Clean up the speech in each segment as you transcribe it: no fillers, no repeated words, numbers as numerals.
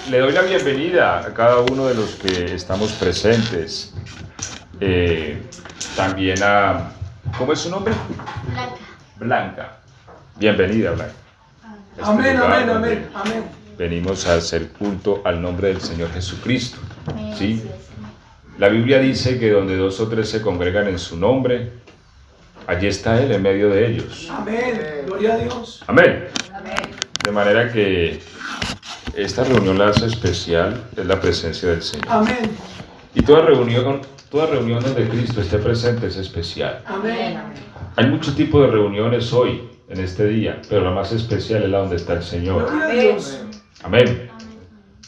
Le doy la bienvenida a cada uno de los que estamos presentes. También a... ¿Cómo es su nombre? Blanca. Blanca. Bienvenida, Blanca. Amén, amén, amén, amén. Venimos a hacer culto al nombre del Señor Jesucristo. Amén. ¿Sí? La Biblia dice que donde 2 o 3 se congregan en su nombre, allí está Él en medio de ellos. Amén. Gloria a Dios. Amén. Amén. De manera que esta reunión la hace especial, es la presencia del Señor. Amén. Y toda reunión donde Cristo esté presente es especial. Amén. Hay muchos tipos de reuniones hoy, en este día, pero la más especial es la donde está el Señor. Gloria a Dios. Amén.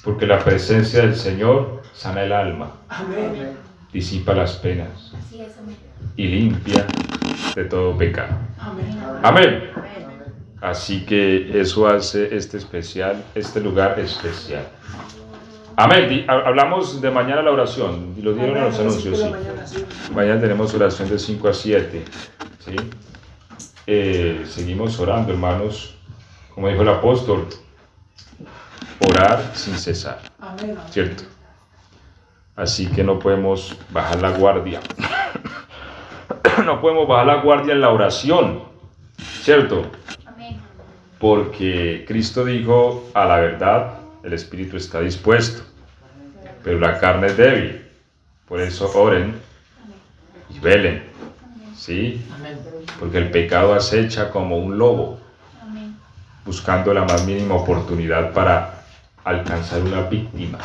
Porque la presencia del Señor sana el alma, Amén. disipa las penas Así es, amén. y limpia de todo pecado. Amén. Amén. Así que eso hace este lugar especial. Amén. Hablamos de mañana la oración, y lo dieron en los anuncios, sí. Mañana tenemos oración de 5 a 7. ¿Sí? Seguimos orando, hermanos. Como dijo el apóstol, orar sin cesar. Amén. ¿Cierto? Así que no podemos bajar la guardia. No podemos bajar la guardia en la oración. ¿Cierto? Amén. Porque Cristo dijo, a la verdad, el espíritu está dispuesto, pero la carne es débil. Por eso oren y velen. ¿Sí? Amén. Porque el pecado acecha como un lobo, Amén. buscando la más mínima oportunidad para alcanzar una víctima.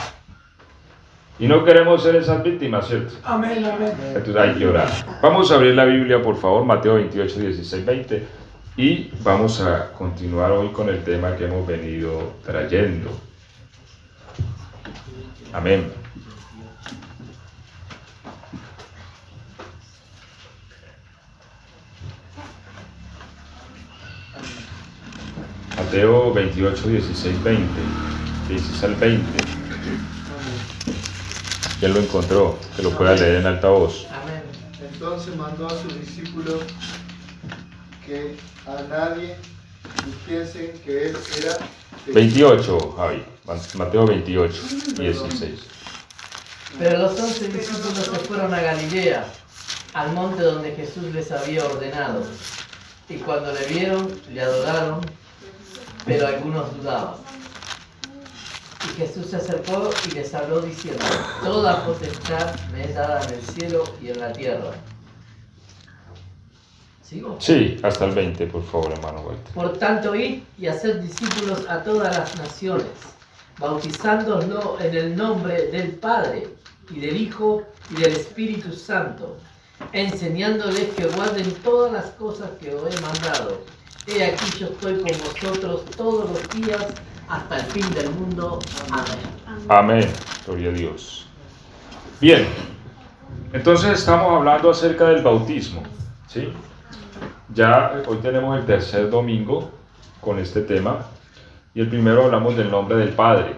Y no queremos ser esas víctimas, ¿cierto? Amén. Amén. Entonces hay que orar. Vamos a abrir la Biblia, por favor, Mateo 28, 16, 20. Y vamos a continuar hoy con el tema que hemos venido trayendo. Amén. Mateo 28, 16, 20. 16 al 20. ¿Quién lo encontró? Que lo pueda leer en alta voz. Amén. Entonces mandó a sus discípulos que a nadie dijesen que él era 28, Javi. Mateo 28, 16. Pero los 11 discípulos se fueron a Galilea, al monte donde Jesús les había ordenado. Y cuando le vieron, le adoraron, pero algunos dudaban. Y Jesús se acercó y les habló diciendo: toda potestad me es dada en el cielo y en la tierra. ¿Sigo? Sí, hasta el 20, por favor, hermano Walter. Por tanto, id y haced discípulos a todas las naciones, bautizándolos en el nombre del Padre, y del Hijo, y del Espíritu Santo, enseñándoles que guarden todas las cosas que os he mandado. He aquí yo estoy con vosotros todos los días, hasta el fin del mundo. Amén. Amén. Gloria a Dios. Bien, entonces estamos hablando acerca del bautismo, ¿sí? Ya hoy tenemos el tercer domingo con este tema, y el primero hablamos del nombre del Padre.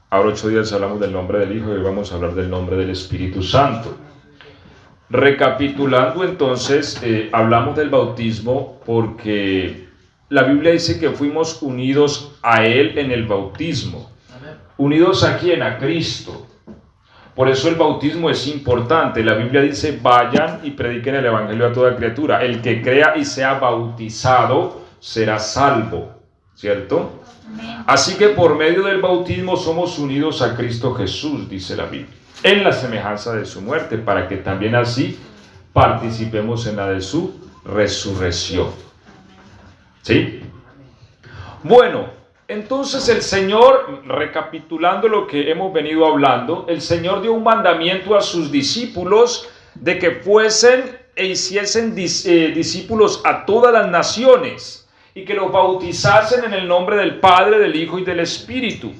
Ahora 8 días hablamos del nombre del Hijo y hoy vamos a hablar del nombre del Espíritu Santo. Recapitulando entonces, hablamos del bautismo porque la Biblia dice que fuimos unidos a Él en el bautismo. Amén. ¿Unidos a quién? A Cristo. Por eso el bautismo es importante. La Biblia dice: vayan y prediquen el evangelio a toda criatura. El que crea y sea bautizado será salvo, ¿cierto? Amén. Así que por medio del bautismo somos unidos a Cristo Jesús, dice la Biblia, en la semejanza de su muerte, para que también así participemos en la de su resurrección. ¿Sí? Bueno, entonces el Señor, recapitulando lo que hemos venido hablando, el Señor dio un mandamiento a sus discípulos de que fuesen e hiciesen discípulos a todas las naciones y que los bautizasen en el nombre del Padre, del Hijo y del Espíritu.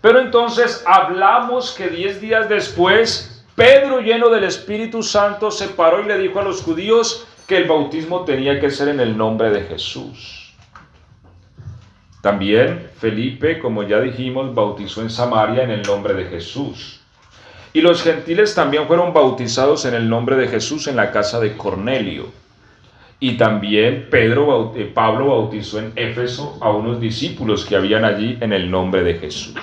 Pero entonces hablamos que 10 días después, Pedro, lleno del Espíritu Santo, se paró y le dijo a los judíos que el bautismo tenía que ser en el nombre de Jesús. También Felipe, como ya dijimos, bautizó en Samaria en el nombre de Jesús. Y los gentiles también fueron bautizados en el nombre de Jesús en la casa de Cornelio. Y también Pablo bautizó en Éfeso a unos discípulos que habían allí en el nombre de Jesús.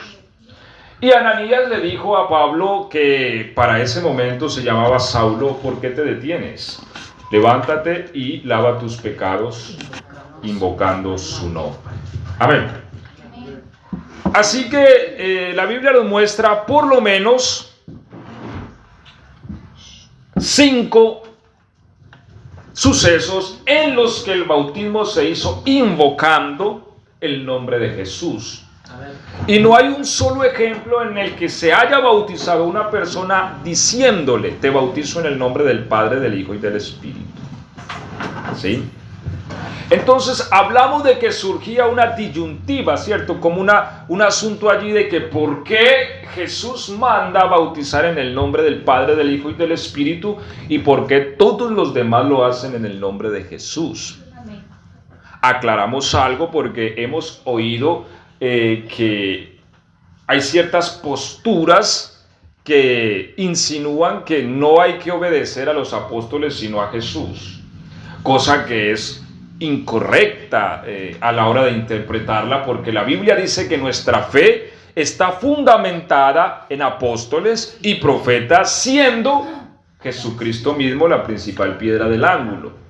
Y Ananías le dijo a Pablo, que para ese momento se llamaba Saulo: ¿por qué te detienes? Levántate y lava tus pecados invocando su nombre. Amén. Así que la Biblia nos muestra por lo menos 5 sucesos en los que el bautismo se hizo invocando el nombre de Jesús. Y no hay un solo ejemplo en el que se haya bautizado una persona diciéndole: te bautizo en el nombre del Padre, del Hijo y del Espíritu. ¿Sí? Entonces hablamos de que surgía una disyuntiva, ¿cierto? Como un asunto allí de que ¿por qué Jesús manda bautizar en el nombre del Padre, del Hijo y del Espíritu? ¿Y por qué todos los demás lo hacen en el nombre de Jesús? Amén. Aclaramos algo porque hemos oído que hay ciertas posturas que insinúan que no hay que obedecer a los apóstoles sino a Jesús, cosa que es incorrecta a la hora de interpretarla, porque la Biblia dice que nuestra fe está fundamentada en apóstoles y profetas, siendo Jesucristo mismo la principal piedra del ángulo.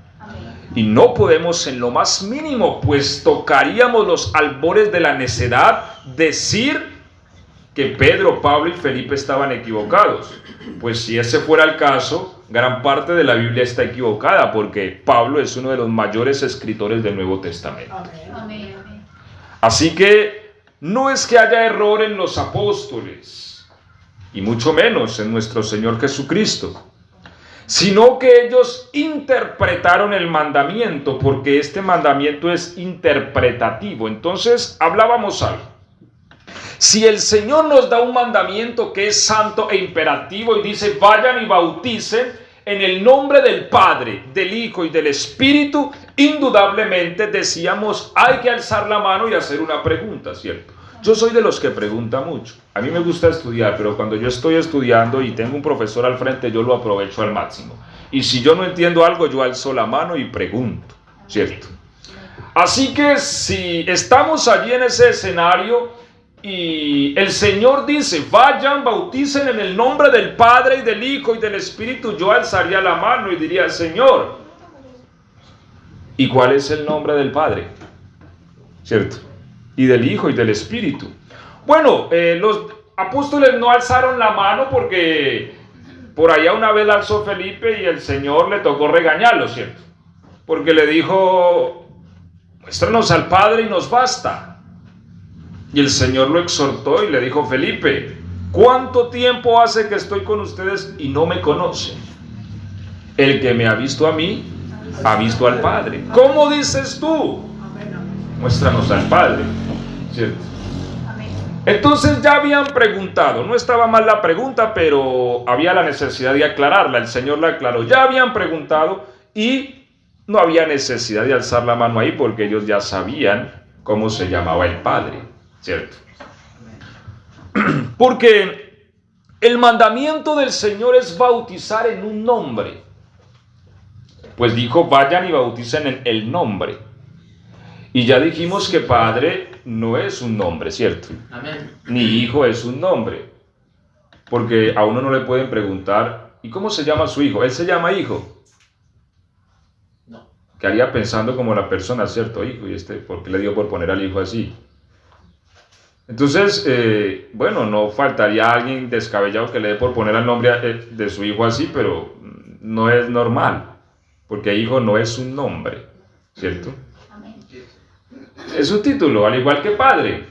Y no podemos en lo más mínimo, pues tocaríamos los albores de la necedad, decir que Pedro, Pablo y Felipe estaban equivocados. Pues si ese fuera el caso, gran parte de la Biblia está equivocada, porque Pablo es uno de los mayores escritores del Nuevo Testamento. Amén. Así que no es que haya error en los apóstoles, y mucho menos en nuestro Señor Jesucristo, sino que ellos interpretaron el mandamiento, porque este mandamiento es interpretativo. Entonces hablábamos algo. Si el Señor nos da un mandamiento que es santo e imperativo y dice: vayan y bauticen en el nombre del Padre, del Hijo y del Espíritu, indudablemente decíamos, hay que alzar la mano y hacer una pregunta, ¿cierto? Yo soy de los que pregunta mucho. A mí me gusta estudiar, pero cuando yo estoy estudiando y tengo un profesor al frente, yo lo aprovecho al máximo. Y si yo no entiendo algo, yo alzo la mano y pregunto, ¿cierto? Así que si estamos allí en ese escenario y el Señor dice: vayan, bauticen en el nombre del Padre y del Hijo y del Espíritu, yo alzaría la mano y diría: Señor, ¿y cuál es el nombre del Padre? ¿Cierto? Y del Hijo y del Espíritu. Bueno, los apóstoles no alzaron la mano porque por allá una vez la alzó Felipe y el Señor le tocó regañarlo, ¿cierto? Porque le dijo: muéstranos al Padre y nos basta. Y el Señor lo exhortó y le dijo: Felipe, ¿cuánto tiempo hace que estoy con ustedes y no me conocen? El que me ha visto a mí, ha visto al Padre. ¿Cómo dices tú? Muéstranos al Padre, ¿cierto? Entonces ya habían preguntado, no estaba mal la pregunta, pero había la necesidad de aclararla. El Señor la aclaró. Ya habían preguntado y no había necesidad de alzar la mano ahí, porque ellos ya sabían cómo se llamaba el Padre, ¿cierto? Porque el mandamiento del Señor es bautizar en un nombre. Pues dijo: vayan y bauticen en el nombre. Y ya dijimos que Padre no es un nombre, ¿cierto? Amén. Ni Hijo es un nombre. Porque a uno no le pueden preguntar: ¿y cómo se llama su hijo? ¿Él se llama Hijo? No. Quedaría pensando como la persona, ¿cierto? Hijo, ¿y por qué le dio por poner al hijo así? Entonces, bueno, no faltaría alguien descabellado que le dé por poner el nombre de su hijo así, pero no es normal, porque hijo no es un nombre, ¿cierto? Es un título, al igual que padre.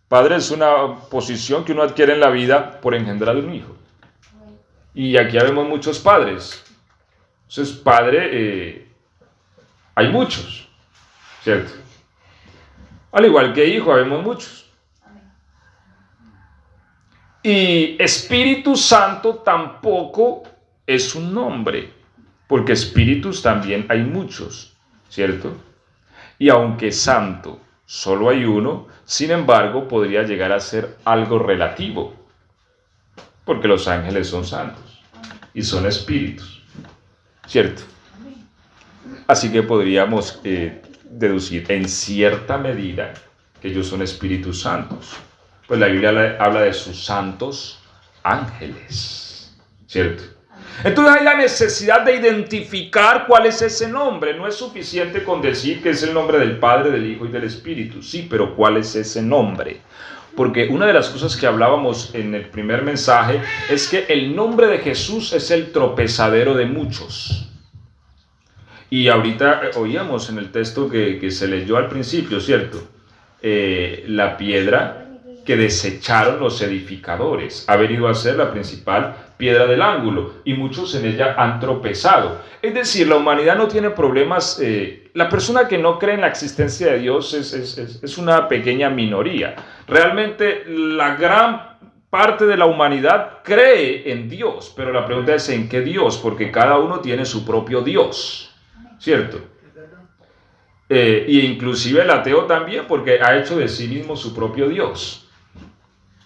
Padre es una posición que uno adquiere en la vida por engendrar un hijo. Y aquí vemos muchos padres. Entonces, padre, hay muchos, ¿cierto? Al igual que hijo, vemos muchos. Y Espíritu Santo tampoco es un nombre, porque espíritus también hay muchos, ¿cierto? Y aunque santo solo hay uno, sin embargo podría llegar a ser algo relativo, porque los ángeles son santos y son espíritus, ¿cierto? Así que podríamos deducir en cierta medida que ellos son espíritus santos, Pues la Biblia habla de sus santos ángeles, ¿cierto? Entonces hay la necesidad de identificar cuál es ese nombre. No es suficiente con decir que es el nombre del Padre, del Hijo y del Espíritu. Sí, pero ¿cuál es ese nombre? Porque una de las cosas que hablábamos en el primer mensaje es que el nombre de Jesús es el tropezadero de muchos. Y ahorita oíamos en el texto que se leyó al principio, ¿cierto? La piedra que desecharon los edificadores ha venido a ser la principal piedra del ángulo y muchos en ella han tropezado. Es decir, la humanidad no tiene problemas. La persona que no cree en la existencia de Dios es una pequeña minoría. Realmente la gran parte de la humanidad cree en Dios, pero la pregunta es ¿en qué Dios? Porque cada uno tiene su propio Dios, ¿cierto? Y inclusive el ateo también, porque ha hecho de sí mismo su propio Dios.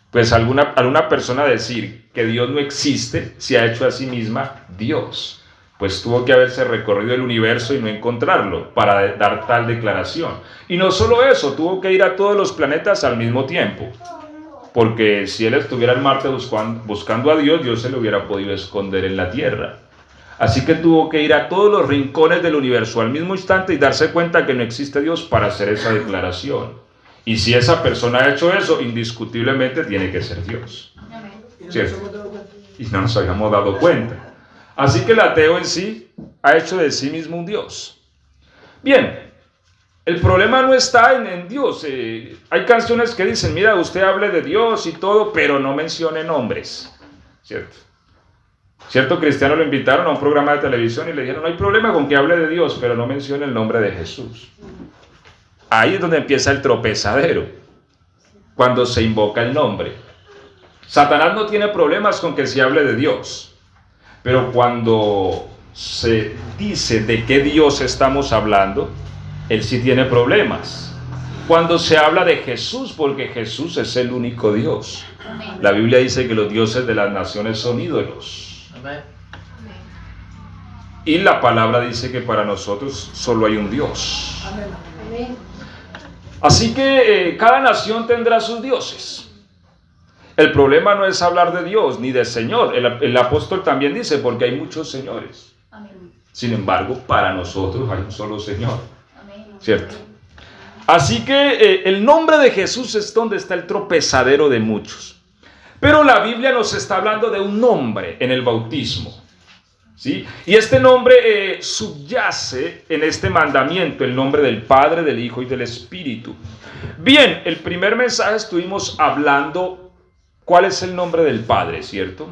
Pues alguna persona decir que Dios no existe, se ha hecho a sí misma Dios. Pues tuvo que haberse recorrido el universo y no encontrarlo para dar tal declaración. Y no solo eso, tuvo que ir a todos los planetas al mismo tiempo. Porque si él estuviera en Marte buscando a Dios, Dios se lo hubiera podido esconder en la Tierra. Así que tuvo que ir a todos los rincones del universo al mismo instante y darse cuenta que no existe Dios para hacer esa declaración. Y si esa persona ha hecho eso, indiscutiblemente tiene que ser Dios. ¿Cierto? Y no nos habíamos dado cuenta. Así que el ateo en sí ha hecho de sí mismo un Dios. Bien, el problema no está en Dios. Hay canciones que dicen, mira, usted hable de Dios y todo, pero no mencione nombres. ¿Cierto? Cierto cristiano lo invitaron a un programa de televisión y le dijeron, no hay problema con que hable de Dios, pero no mencione el nombre de Jesús. Ahí es donde empieza el tropezadero, cuando se invoca el nombre. Satanás no tiene problemas con que se hable de Dios, pero cuando se dice de qué Dios estamos hablando, él sí tiene problemas. Cuando se habla de Jesús, porque Jesús es el único Dios. La Biblia dice que los dioses de las naciones son ídolos. Y la palabra dice que para nosotros solo hay un Dios. Así que cada nación tendrá sus dioses. El problema no es hablar de Dios ni de Señor. El apóstol también dice, porque hay muchos señores. Sin embargo, para nosotros hay un solo Señor. ¿Cierto? Así que el nombre de Jesús es donde está el tropezadero de muchos. Pero la Biblia nos está hablando de un nombre en el bautismo. ¿Sí? Y este nombre subyace en este mandamiento, el nombre del Padre, del Hijo y del Espíritu. Bien, el primer mensaje estuvimos hablando cuál es el nombre del Padre, ¿cierto?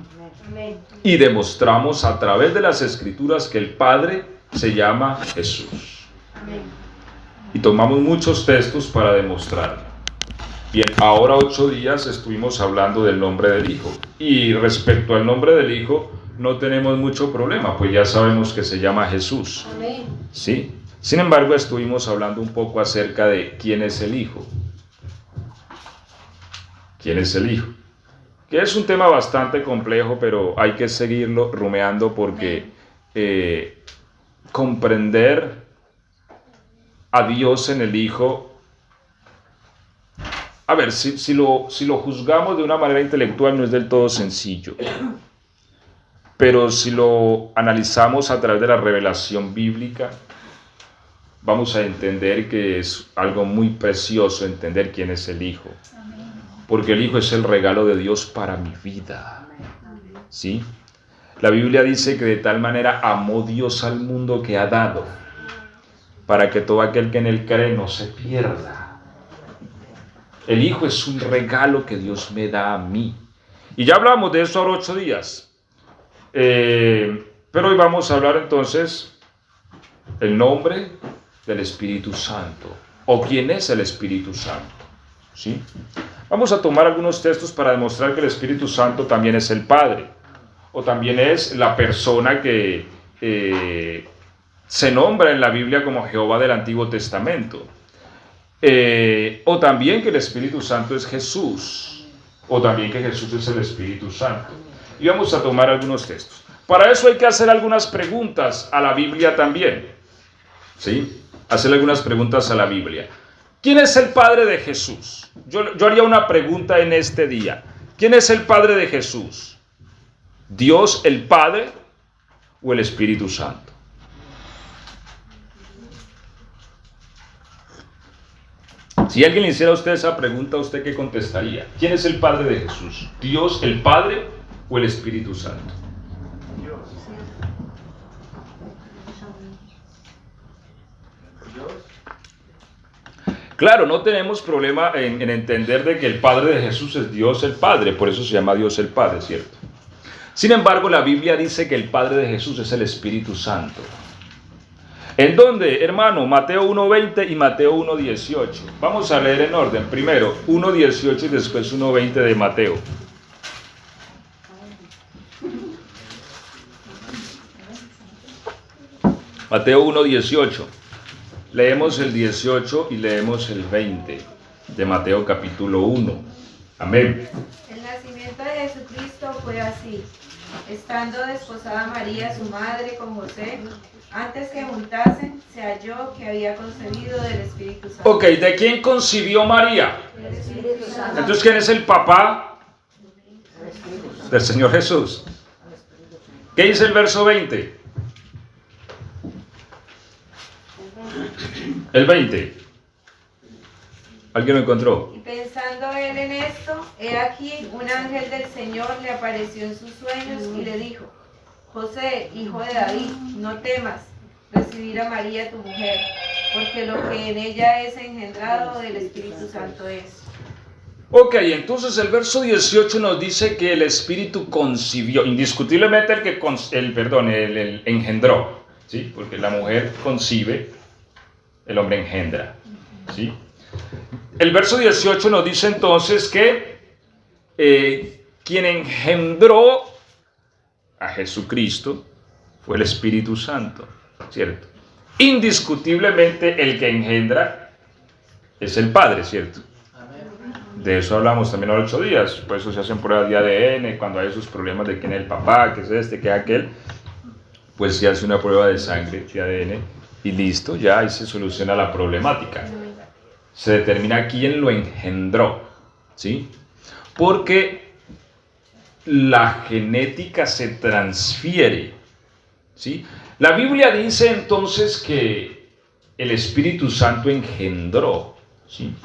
Y demostramos a través de las Escrituras que el Padre se llama Jesús. Y tomamos muchos textos para demostrarlo. Bien, ahora 8 días estuvimos hablando del nombre del Hijo. Y respecto al nombre del Hijo, no tenemos mucho problema, pues ya sabemos que se llama Jesús. ¿Sí? Sin embargo, estuvimos hablando un poco acerca de quién es el Hijo. ¿Quién es el Hijo? Que es un tema bastante complejo, pero hay que seguirlo rumeando porque comprender a Dios en el Hijo, a ver, si lo juzgamos de una manera intelectual no es del todo sencillo. Pero si lo analizamos a través de la revelación bíblica, vamos a entender que es algo muy precioso entender quién es el Hijo. Porque el Hijo es el regalo de Dios para mi vida. ¿Sí? La Biblia dice que de tal manera amó Dios al mundo que ha dado, para que todo aquel que en él cree no se pierda. El Hijo es un regalo que Dios me da a mí. Y ya hablamos de eso ahora 8 días. Pero hoy vamos a hablar entonces el nombre del Espíritu Santo, o quién es el Espíritu Santo. ¿Sí? Vamos a tomar algunos textos para demostrar que el Espíritu Santo también es el Padre, o también es la persona que se nombra en la Biblia como Jehová del Antiguo Testamento, o también que el Espíritu Santo es Jesús, o también que Jesús es el Espíritu Santo. Y vamos a tomar algunos textos. Para eso hay que hacer algunas preguntas a la Biblia también. ¿Sí? Hacer algunas preguntas a la Biblia. ¿Quién es el Padre de Jesús? Yo haría una pregunta en este día. ¿Quién es el Padre de Jesús? ¿Dios el Padre o el Espíritu Santo? Si alguien le hiciera a usted esa pregunta, ¿usted qué contestaría? ¿Quién es el Padre de Jesús? ¿Dios el Padre o el Espíritu Santo? Claro, no tenemos problema en entender de que el Padre de Jesús es Dios el Padre, por eso se llama Dios el Padre, ¿cierto? Sin embargo, la Biblia dice que el Padre de Jesús es el Espíritu Santo. ¿En dónde, hermano? Mateo 1:20 y Mateo 1:18. Vamos a leer en orden. Primero 1:18 y después 1:20 de Mateo. Mateo 1:18. Leemos el 18 y leemos el 20 de Mateo capítulo 1. Amén. El nacimiento de Jesucristo fue así. Estando desposada María, su madre, con José, antes que juntasen, se halló que había concebido del Espíritu Santo. Ok, ¿de quién concibió María? Del Espíritu Santo. Entonces, ¿quién es el papá del Señor Jesús? ¿Qué dice el verso 20? El 20. ¿Alguien lo encontró? Y pensando él en esto, he aquí un ángel del Señor le apareció en sus sueños y le dijo: José, hijo de David, no temas recibir a María tu mujer, porque lo que en ella es engendrado del Espíritu Santo es. Ok, entonces el verso 18 nos dice que el Espíritu concibió, indiscutiblemente el engendró, ¿sí? Porque la mujer concibe, el hombre engendra, ¿sí? El verso 18 nos dice entonces que quien engendró a Jesucristo fue el Espíritu Santo, ¿cierto? Indiscutiblemente el que engendra es el Padre, ¿cierto? De eso hablamos también los 8 días, por eso se hacen pruebas de ADN, cuando hay esos problemas de quién es el papá, qué es este, qué es aquel, pues se hace una prueba de sangre, de ADN, y listo, ya ahí se soluciona la problemática. Se determina quién lo engendró, ¿sí? Porque la genética se transfiere, ¿sí? La Biblia dice entonces que el Espíritu Santo engendró, ¿sí?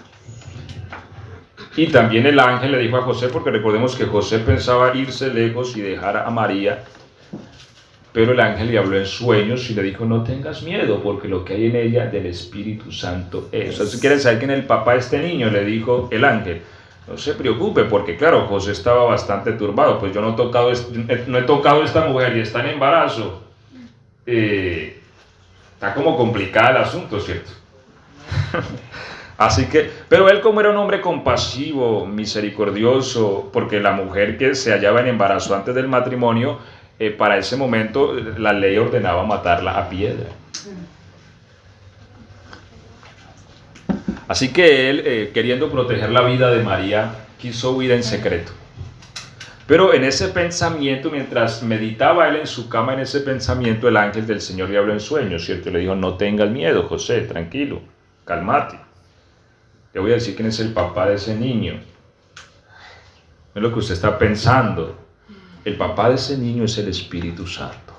Y también el ángel le dijo a José, porque recordemos que José pensaba irse lejos y dejar a María, pero el ángel le habló en sueños y le dijo: no tengas miedo, porque lo que hay en ella del Espíritu Santo es. O sea, si quieren saber quién es el papá de este niño, le dijo el ángel, no se preocupe, porque claro, José estaba bastante turbado, pues yo no he tocado a esta mujer y está en embarazo. Está como complicado el asunto, ¿cierto? Así que, pero él, como era un hombre compasivo, misericordioso, porque la mujer que se hallaba en embarazo antes del matrimonio, para ese momento la ley ordenaba matarla a piedra. Así que él, queriendo proteger la vida de María, quiso huir en secreto. Pero en ese pensamiento, mientras meditaba él en su cama, en ese pensamiento el ángel del Señor le habló en sueños, ¿cierto? Y le dijo: no tengas miedo, José, tranquilo, cálmate. Te voy a decir quién es el papá de ese niño. No es lo que usted está pensando. El papá de ese niño es el Espíritu Santo.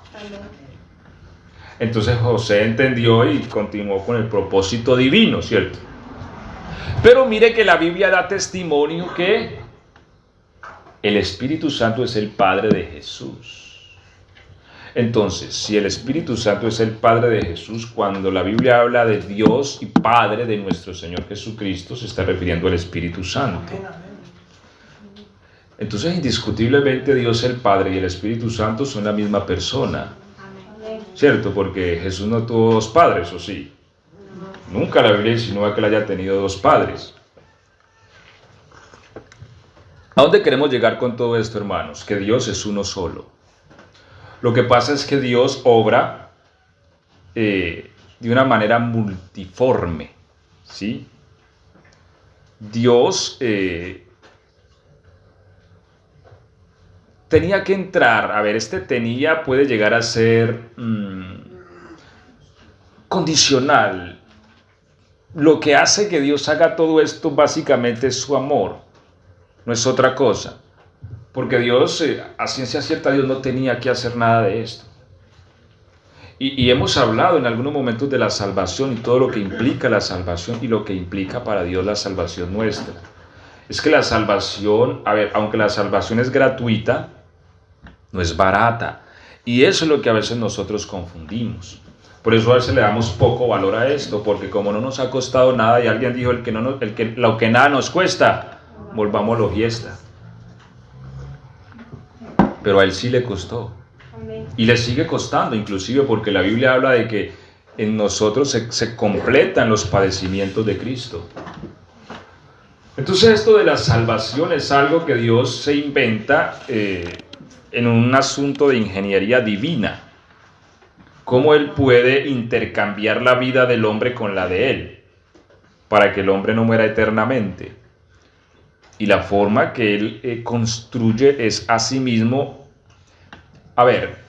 Entonces José entendió y continuó con el propósito divino, ¿cierto? Pero mire que la Biblia da testimonio que el Espíritu Santo es el Padre de Jesús. Entonces, si el Espíritu Santo es el Padre de Jesús, cuando la Biblia habla de Dios y Padre de nuestro Señor Jesucristo, se está refiriendo al Espíritu Santo. Entonces, indiscutiblemente Dios el Padre y el Espíritu Santo son la misma persona. ¿Cierto? Porque Jesús no tuvo dos padres, ¿o sí? Nunca la Biblia insinúa que él haya tenido dos padres. ¿A dónde queremos llegar con todo esto, hermanos? Que Dios es uno solo. Lo que pasa es que Dios obra de una manera multiforme, ¿sí? Dios tenía que entrar, a ver, tenía puede llegar a ser condicional. lo que hace que Dios haga todo esto básicamente es su amor, no es otra cosa. Porque Dios, a ciencia cierta, Dios no tenía que hacer nada de esto. Y hemos hablado en algunos momentos de la salvación y todo lo que implica la salvación y lo que implica para Dios la salvación nuestra. Es que la salvación, aunque la salvación es gratuita, no es barata. Y eso es lo que a veces nosotros confundimos. Por eso a veces le damos poco valor a esto, porque como no nos ha costado nada, y alguien dijo, lo que nada nos cuesta, volvámoslo fiesta. Pero a él sí le costó. Y le sigue costando, inclusive porque la Biblia habla de que en nosotros se completan los padecimientos de Cristo. Entonces esto de la salvación es algo que Dios se inventa en un asunto de ingeniería divina. Cómo Él puede intercambiar la vida del hombre con la de Él, para que el hombre no muera eternamente. Y la forma que Él construye es a sí mismo.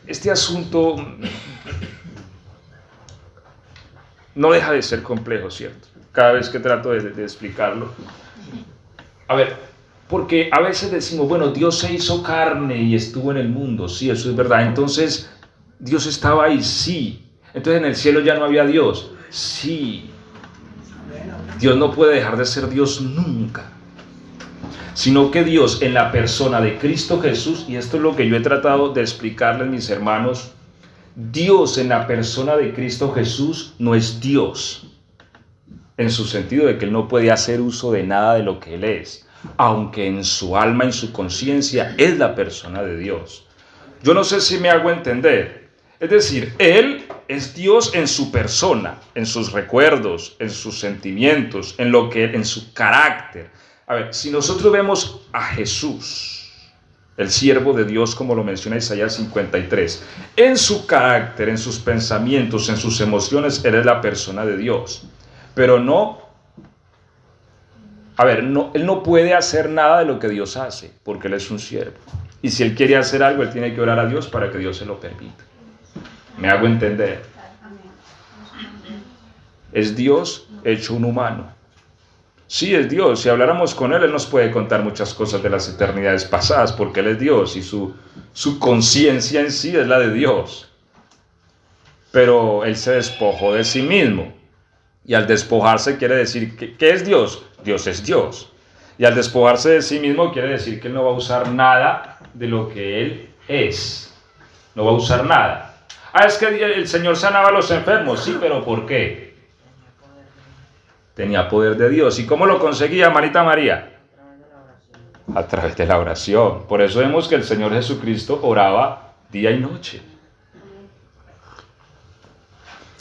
Este asunto no deja de ser complejo, ¿cierto? Cada vez que trato de explicarlo. Porque a veces decimos, bueno, Dios se hizo carne y estuvo en el mundo. Sí, eso es verdad. Entonces, Dios estaba ahí, sí. Entonces, en el cielo ya no había Dios. Sí. Dios no puede dejar de ser Dios nunca. Sino que Dios en la persona de Cristo Jesús, y esto es lo que yo he tratado de explicarles, mis hermanos, Dios en la persona de Cristo Jesús no es Dios, en su sentido de que Él no puede hacer uso de nada de lo que Él es, aunque en su alma, en su conciencia, es la persona de Dios. Yo no sé si me hago entender. Es decir, Él es Dios en su persona, en sus recuerdos, en sus sentimientos, en su carácter. Si nosotros vemos a Jesús, el siervo de Dios, como lo menciona Isaías 53, en su carácter, en sus pensamientos, en sus emociones, Él es la persona de Dios. Pero Él no puede hacer nada de lo que Dios hace, porque Él es un siervo. Y si Él quiere hacer algo, Él tiene que orar a Dios para que Dios se lo permita. ¿Me hago entender? Es Dios hecho un humano. Sí, es Dios. Si habláramos con Él, Él nos puede contar muchas cosas de las eternidades pasadas, porque Él es Dios y su conciencia en sí es la de Dios. Pero Él se despojó de sí mismo. Y al despojarse quiere decir, ¿qué es Dios? Dios es Dios. Y al despojarse de sí mismo quiere decir que Él no va a usar nada de lo que Él es. No va a usar nada. Es que el Señor sanaba a los enfermos. Sí, pero ¿por qué? Tenía poder de Dios. ¿Y cómo lo conseguía, Marita María? A través de la oración. Por eso vemos que el Señor Jesucristo oraba día y noche.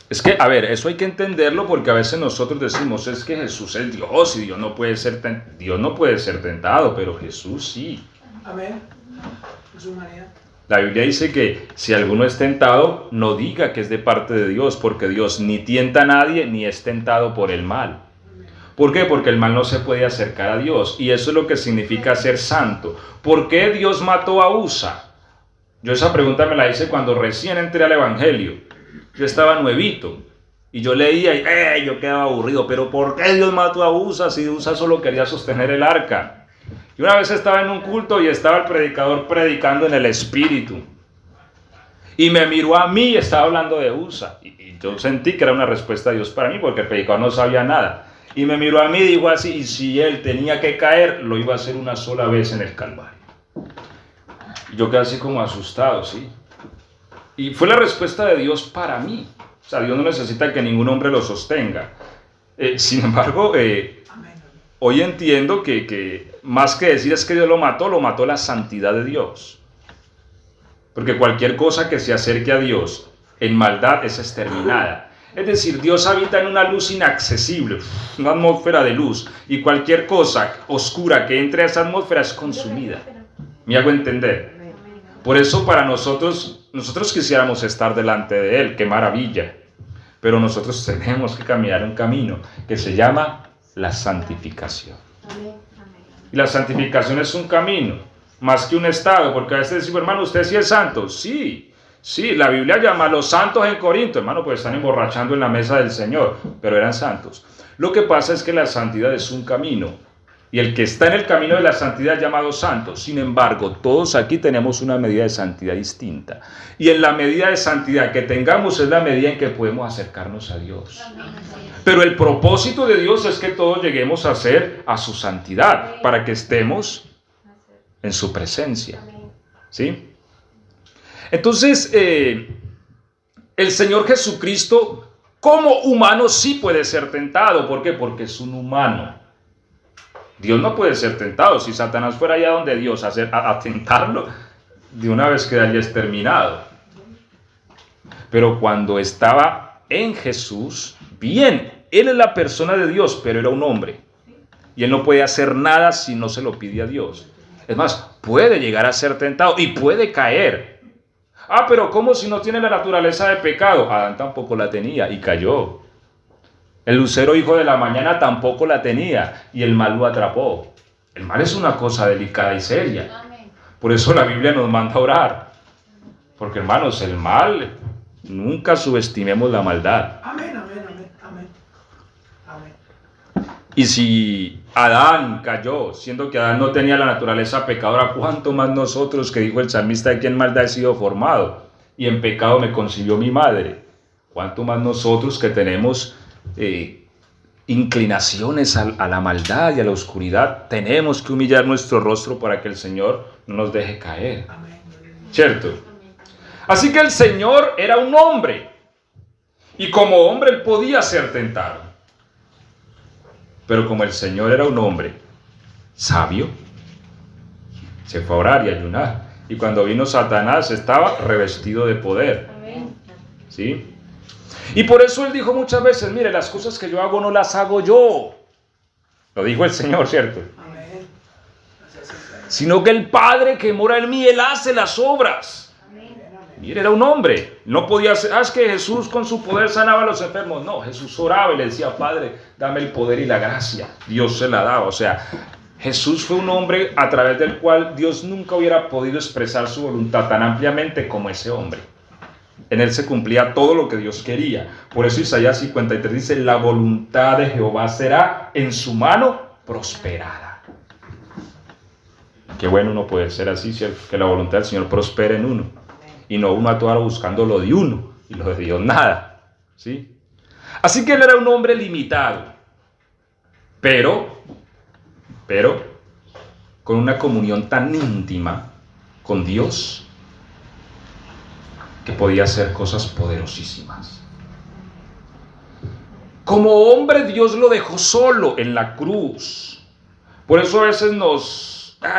Es que, eso hay que entenderlo, porque a veces nosotros decimos, es que Jesús es Dios y Dios no puede ser tentado, pero Jesús sí. Amén. Jesús María. La Biblia dice que si alguno es tentado, no diga que es de parte de Dios, porque Dios ni tienta a nadie, ni es tentado por el mal. ¿Por qué? Porque el mal no se puede acercar a Dios, y eso es lo que significa ser santo. ¿Por qué Dios mató a Usa? Yo esa pregunta me la hice cuando recién entré al Evangelio. Yo estaba nuevito, y yo leía y yo quedaba aburrido. ¿Pero por qué Dios mató a Usa si Usa solo quería sostener el arca? Y una vez estaba en un culto y estaba el predicador predicando en el Espíritu. Y me miró a mí y estaba hablando de Usa. Y yo sentí que era una respuesta de Dios para mí, porque el predicador no sabía nada. Y me miró a mí y dijo así, y si él tenía que caer, lo iba a hacer una sola vez en el Calvario. Y yo quedé así como asustado, ¿sí? Y fue la respuesta de Dios para mí. O sea, Dios no necesita que ningún hombre lo sostenga. Sin embargo, hoy entiendo que más que decir es que Dios lo mató la santidad de Dios. Porque cualquier cosa que se acerque a Dios en maldad es exterminada. Es decir, Dios habita en una luz inaccesible, una atmósfera de luz, y cualquier cosa oscura que entre a esa atmósfera es consumida. ¿Me hago entender? Por eso para nosotros quisiéramos estar delante de Él, qué maravilla. Pero nosotros tenemos que caminar un camino que se llama la santificación. Y la santificación es un camino, más que un estado, porque a veces decimos, hermano, ¿usted sí es santo? Sí, la Biblia llama a los santos en Corinto, hermano, pues están emborrachando en la mesa del Señor, pero eran santos. Lo que pasa es que la santidad es un camino, y el que está en el camino de la santidad es llamado santo. Sin embargo, todos aquí tenemos una medida de santidad distinta, y en la medida de santidad que tengamos es la medida en que podemos acercarnos a Dios. Pero el propósito de Dios es que todos lleguemos a su santidad, para que estemos en su presencia, ¿sí? Entonces, el Señor Jesucristo, como humano, sí puede ser tentado. ¿Por qué? Porque es un humano. Dios no puede ser tentado. Si Satanás fuera allá donde Dios a tentarlo, de una vez quedaría exterminado. Pero cuando estaba en Jesús, bien, Él es la persona de Dios, pero era un hombre. Y Él no puede hacer nada si no se lo pide a Dios. Es más, puede llegar a ser tentado y puede caer. Pero ¿cómo si no tiene la naturaleza de pecado? Adán tampoco la tenía y cayó. El lucero hijo de la mañana tampoco la tenía y el mal lo atrapó. El mal es una cosa delicada y seria. Por eso la Biblia nos manda a orar. Porque, hermanos, el mal, nunca subestimemos la maldad. Amén, amén, amén, amén. Amén. Y si Adán cayó, siendo que Adán no tenía la naturaleza pecadora, ¿cuánto más nosotros, que dijo el salmista, de quien maldad he sido formado? Y en pecado me concibió mi madre. ¿Cuánto más nosotros que tenemos inclinaciones a la maldad y a la oscuridad, tenemos que humillar nuestro rostro para que el Señor no nos deje caer? Amén. ¿Cierto? Así que el Señor era un hombre, y como hombre Él podía ser tentado. Pero como el Señor era un hombre sabio, se fue a orar y a ayunar. Y cuando vino Satanás estaba revestido de poder. ¿Sí? Y por eso Él dijo muchas veces, mire, las cosas que yo hago no las hago yo. Lo dijo el Señor, ¿cierto? Amén. Sino que el Padre que mora en mí, Él hace las obras. Mire, era un hombre. No podía hacer, es que Jesús con su poder sanaba a los enfermos. No, Jesús oraba y le decía, Padre, dame el poder y la gracia. Dios se la daba. O sea, Jesús fue un hombre a través del cual Dios nunca hubiera podido expresar su voluntad tan ampliamente como ese hombre. En él se cumplía todo lo que Dios quería. Por eso Isaías 53 dice, la voluntad de Jehová será en su mano prosperada. Qué bueno uno poder ser así, ¿cierto? Que la voluntad del Señor prospere en uno. Y no uno a toda hora buscando lo de uno y lo de Dios nada, ¿sí? Así que él era un hombre limitado, pero con una comunión tan íntima con Dios que podía hacer cosas poderosísimas. Como hombre, Dios lo dejó solo en la cruz. Por eso a veces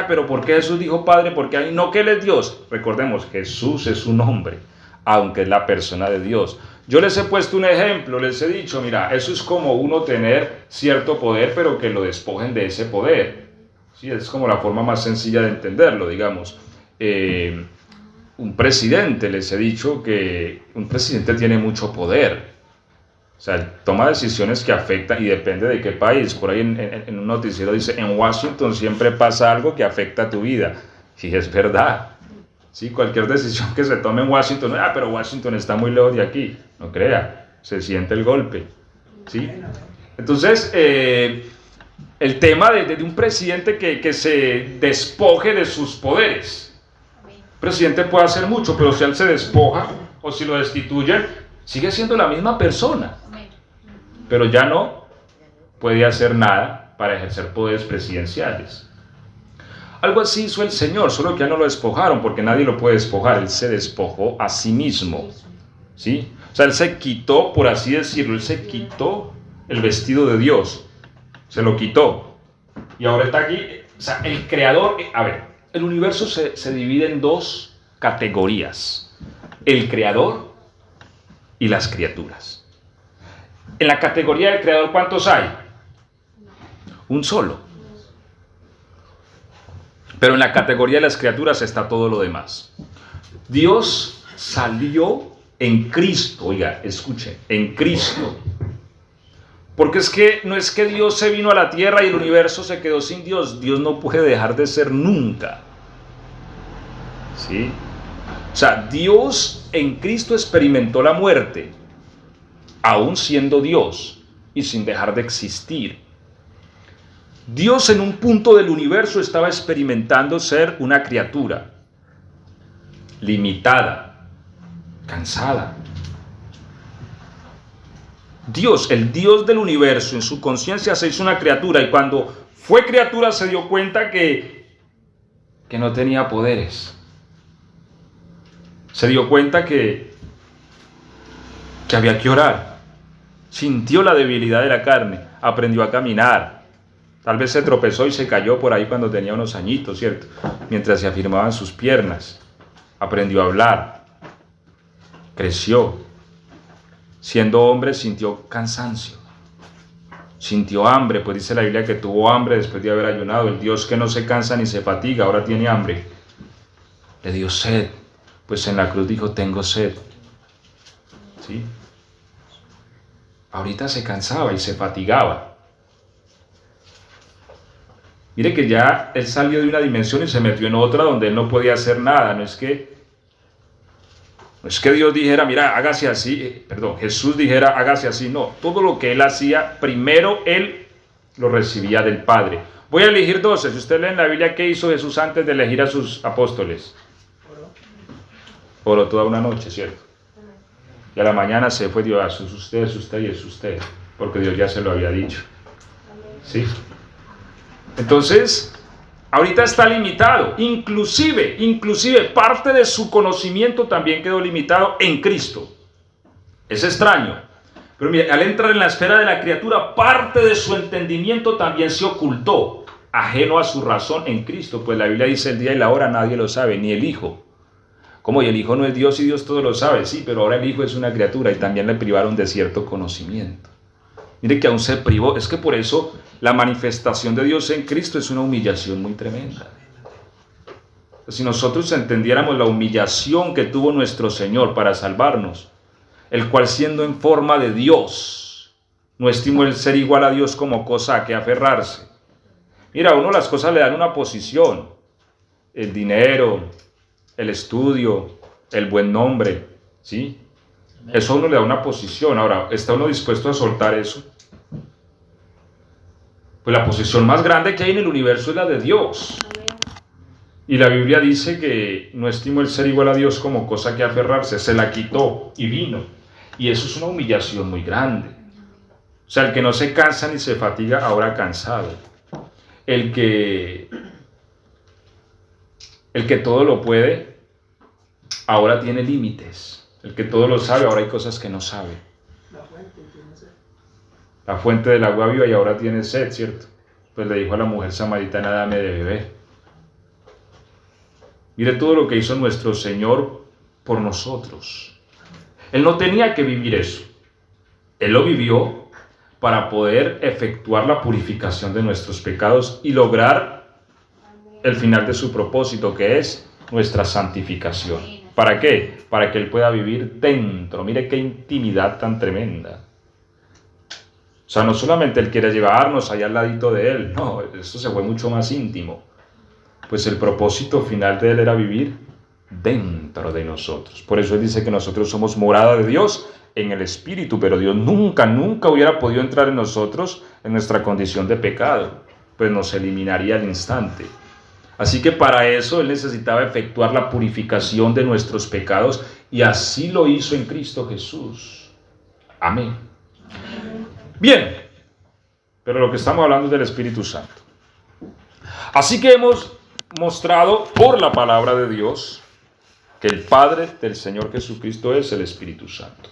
pero ¿por qué Jesús dijo Padre? Porque no que Él es Dios. Recordemos, Jesús es un hombre, aunque es la persona de Dios. Yo les he puesto un ejemplo, les he dicho, mira, eso es como uno tener cierto poder, pero que lo despojen de ese poder. ¿Sí? Es como la forma más sencilla de entenderlo, digamos. Un presidente, les he dicho que un presidente tiene mucho poder. O sea, toma decisiones que afectan y depende de qué país. Por ahí en un noticiero dice, en Washington siempre pasa algo que afecta a tu vida. Y es verdad. Sí, cualquier decisión que se tome en Washington, pero Washington está muy lejos de aquí. No crea, se siente el golpe. ¿Sí? Entonces, el tema de un presidente que se despoje de sus poderes. El presidente puede hacer mucho, pero si él se despoja o si lo destituyen, sigue siendo la misma persona. Pero ya no puede hacer nada para ejercer poderes presidenciales. Algo así hizo el Señor, solo que ya no lo despojaron, porque nadie lo puede despojar. Él se despojó a sí mismo. ¿Sí? O sea, Él se quitó, por así decirlo, Él se quitó el vestido de Dios. Se lo quitó. Y ahora está aquí. O sea, el creador... el universo se divide en dos categorías. El creador y las criaturas. En la categoría del creador, ¿cuántos hay? Un solo. Pero en la categoría de las criaturas está todo lo demás. Dios salió en Cristo, oiga, escuchen, en Cristo. Porque no es que Dios se vino a la tierra y el universo se quedó sin Dios. Dios no puede dejar de ser nunca. ¿Sí? O sea, Dios en Cristo experimentó la muerte, aún siendo Dios, y sin dejar de existir. Dios en un punto del universo estaba experimentando ser una criatura limitada, cansada. Dios, el Dios del universo, en su conciencia se hizo una criatura, y cuando fue criatura se dio cuenta que no tenía poderes. Se dio cuenta que había que orar. Sintió la debilidad de la carne, aprendió a caminar. Tal vez se tropezó y se cayó por ahí cuando tenía unos añitos, ¿cierto? Mientras se afirmaban sus piernas. Aprendió a hablar. Creció. Siendo hombre sintió cansancio. Sintió hambre, pues dice la Biblia que tuvo hambre después de haber ayunado. El Dios que no se cansa ni se fatiga, ahora tiene hambre. Le dio sed, pues en la cruz dijo, tengo sed. ¿Sí? Ahorita se cansaba y se fatigaba. Mire que ya él salió de una dimensión y se metió en otra donde él no podía hacer nada. No es que Dios dijera, mira, hágase así. Jesús dijera, hágase así. No, todo lo que él hacía, primero él lo recibía del Padre. Voy a elegir 12. Si usted lee en la Biblia, ¿qué hizo Jesús antes de elegir a sus apóstoles? Oró toda una noche, ¿cierto? Y a la mañana se fue Dios, es usted y es usted, porque Dios ya se lo había dicho. ¿Sí? Entonces, ahorita está limitado, inclusive parte de su conocimiento también quedó limitado en Cristo. Es extraño, pero mire, al entrar en la esfera de la criatura, parte de su entendimiento también se ocultó, ajeno a su razón en Cristo, pues la Biblia dice el día y la hora nadie lo sabe, ni el Hijo. ¿Cómo? Y el Hijo no es Dios y Dios todo lo sabe, sí, pero ahora el Hijo es una criatura y también le privaron de cierto conocimiento. Mire que aún se privó, es que por eso la manifestación de Dios en Cristo es una humillación muy tremenda. Si nosotros entendiéramos la humillación que tuvo nuestro Señor para salvarnos, el cual siendo en forma de Dios, no estimó el ser igual a Dios como cosa a que aferrarse. Mira, a uno las cosas le dan una posición, el dinero, el estudio, el buen nombre, ¿sí? Eso a uno le da una posición. Ahora, ¿está uno dispuesto a soltar eso? Pues la posición más grande que hay en el universo es la de Dios. Y la Biblia dice que no estimó el ser igual a Dios como cosa que aferrarse, se la quitó y vino. Y eso es una humillación muy grande. O sea, el que no se cansa ni se fatiga, ahora cansado. El que todo lo puede, ahora tiene límites. El que todo lo sabe, ahora hay cosas que no sabe. La fuente del agua viva y ahora tiene sed, ¿cierto? Pues le dijo a la mujer samaritana, dame de beber. Mire todo lo que hizo nuestro Señor por nosotros. Él no tenía que vivir eso. Él lo vivió para poder efectuar la purificación de nuestros pecados y lograr el final de su propósito, que es nuestra santificación. ¿Para qué? Para que Él pueda vivir dentro. Mire qué intimidad tan tremenda. O sea, no solamente Él quiere llevarnos allá al ladito de Él, no, esto se fue mucho más íntimo. Pues el propósito final de Él era vivir dentro de nosotros. Por eso Él dice que nosotros somos morada de Dios en el Espíritu, pero Dios nunca hubiera podido entrar en nosotros en nuestra condición de pecado, pues nos eliminaría al instante. Así que para eso Él necesitaba efectuar la purificación de nuestros pecados y así lo hizo en Cristo Jesús. Amén. Bien, pero lo que estamos hablando es del Espíritu Santo. Así que hemos mostrado por la palabra de Dios que el Padre del Señor Jesucristo es el Espíritu Santo.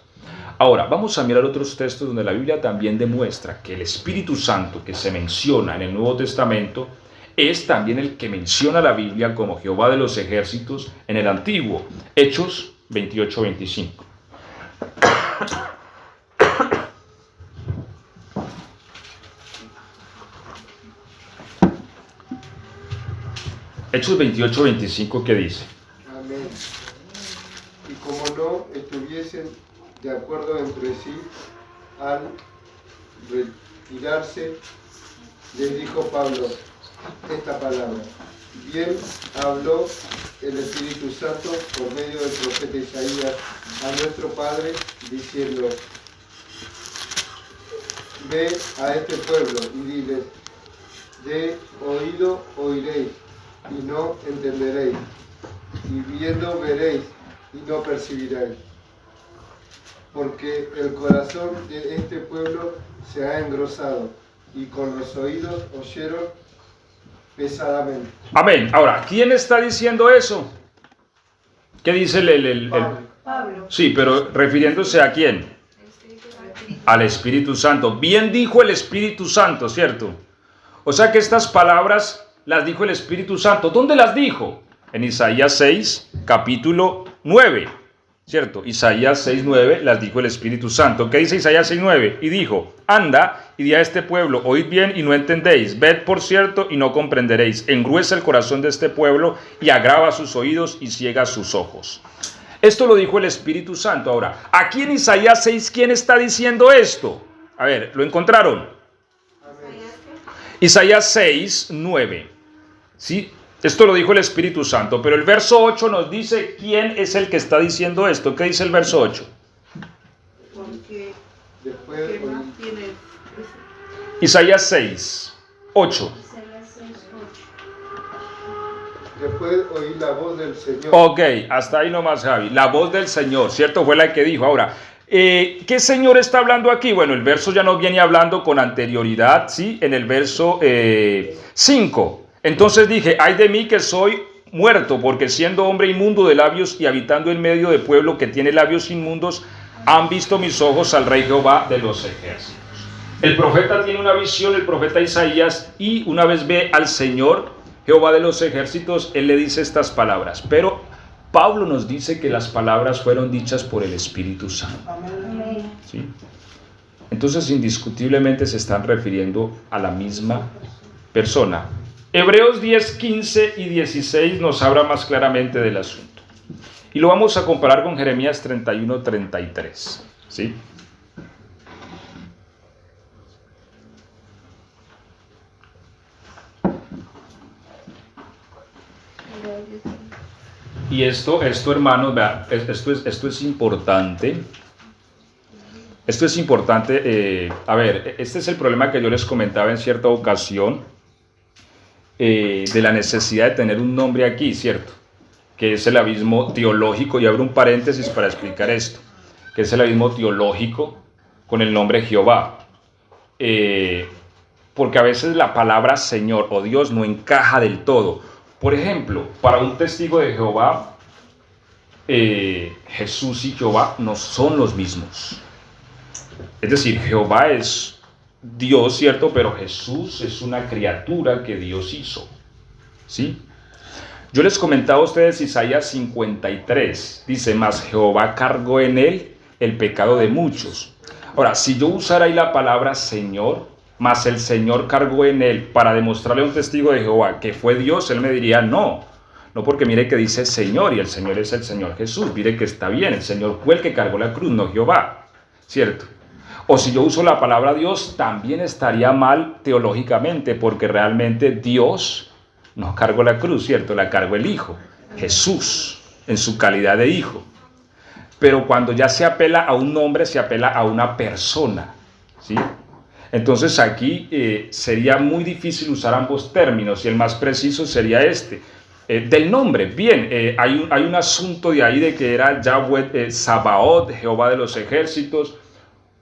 Ahora, vamos a mirar otros textos donde la Biblia también demuestra que el Espíritu Santo que se menciona en el Nuevo Testamento es también el que menciona la Biblia como Jehová de los ejércitos en el Antiguo. Hechos 28-25. Hechos 28-25, ¿qué dice? Amén. Y como no estuviesen de acuerdo entre sí, al retirarse, les dijo Pablo esta palabra. Bien habló el Espíritu Santo por medio del profeta Isaías a nuestro Padre, diciendo: ve a este pueblo y diles, de oído oiréis y no entenderéis, y viendo veréis y no percibiréis. Porque el corazón de este pueblo se ha engrosado y con los oídos oyeron pesadamente. Amén. Ahora, ¿quién está diciendo eso? ¿Qué dice Pablo. Sí, pero refiriéndose a quién? Al Espíritu Santo. Bien dijo el Espíritu Santo, ¿cierto? O sea que estas palabras las dijo el Espíritu Santo. ¿Dónde las dijo? En Isaías 6, capítulo 9, ¿cierto? Isaías 6, 9 las dijo el Espíritu Santo. ¿Qué dice Isaías 6, 9? Y dijo, anda y di a este pueblo, oíd bien y no entendéis, ved por cierto y no comprenderéis, engruesa el corazón de este pueblo y agrava sus oídos y ciega sus ojos. Esto lo dijo el Espíritu Santo. Ahora, aquí en Isaías 6, ¿quién está diciendo esto? A ver, ¿lo encontraron? Isaías 6, 9. ¿Sí? Esto lo dijo el Espíritu Santo, pero el verso 8 nos dice quién es el que está diciendo esto. ¿Qué dice el verso 8? Porque Después ¿qué más oí- tiene? Isaías 6, 8. después oí la voz del Señor. Ok, hasta ahí nomás, Javi. La voz del Señor, ¿cierto? Fue la que dijo. Ahora, ¿qué Señor está hablando aquí? Bueno, el verso ya nos viene hablando con anterioridad, ¿sí? En el verso 5. Entonces dije, ay de mí que soy muerto, porque siendo hombre inmundo de labios y habitando en medio de pueblo que tiene labios inmundos, han visto mis ojos al Rey Jehová de los ejércitos. El profeta tiene una visión, el profeta Isaías, y una vez ve al Señor, Jehová de los ejércitos, él le dice estas palabras. Pero Pablo nos dice que las palabras fueron dichas por el Espíritu Santo. Amén. ¿Sí? Entonces, indiscutiblemente se están refiriendo a la misma persona. Hebreos 10, 15 y 16 nos habla más claramente del asunto. Y lo vamos a comparar con Jeremías 31, 33. ¿Sí? Y esto hermanos, vean, esto es importante. Esto es importante. A ver, este es el problema que yo les comentaba en cierta ocasión, de la necesidad de tener un nombre aquí, ¿cierto? Que es el abismo teológico, y abro un paréntesis para explicar esto, que es el abismo teológico con el nombre Jehová. Porque a veces la palabra Señor o Dios no encaja del todo. Por ejemplo, para un testigo de Jehová, Jesús y Jehová no son los mismos. Es decir, Jehová es Dios, ¿cierto? Pero Jesús es una criatura que Dios hizo. ¿Sí? Yo les comentaba a ustedes Isaías 53. Dice, mas Jehová cargó en él el pecado de muchos. Ahora, si yo usara ahí la palabra Señor, mas el Señor cargó en él, para demostrarle a un testigo de Jehová que fue Dios, él me diría no, porque mire que dice Señor, y el Señor es el Señor Jesús. Mire que está bien, el Señor fue el que cargó la cruz, no Jehová, ¿cierto? O si yo uso la palabra Dios, también estaría mal teológicamente, porque realmente Dios no cargó la cruz, ¿cierto? La cargó el Hijo, Jesús, en su calidad de Hijo. Pero cuando ya se apela a un nombre, se apela a una persona, ¿sí? Entonces aquí sería muy difícil usar ambos términos, y el más preciso sería este. Del nombre, bien, hay un asunto de ahí de que era Yahweh Sabaoth, Jehová de los ejércitos,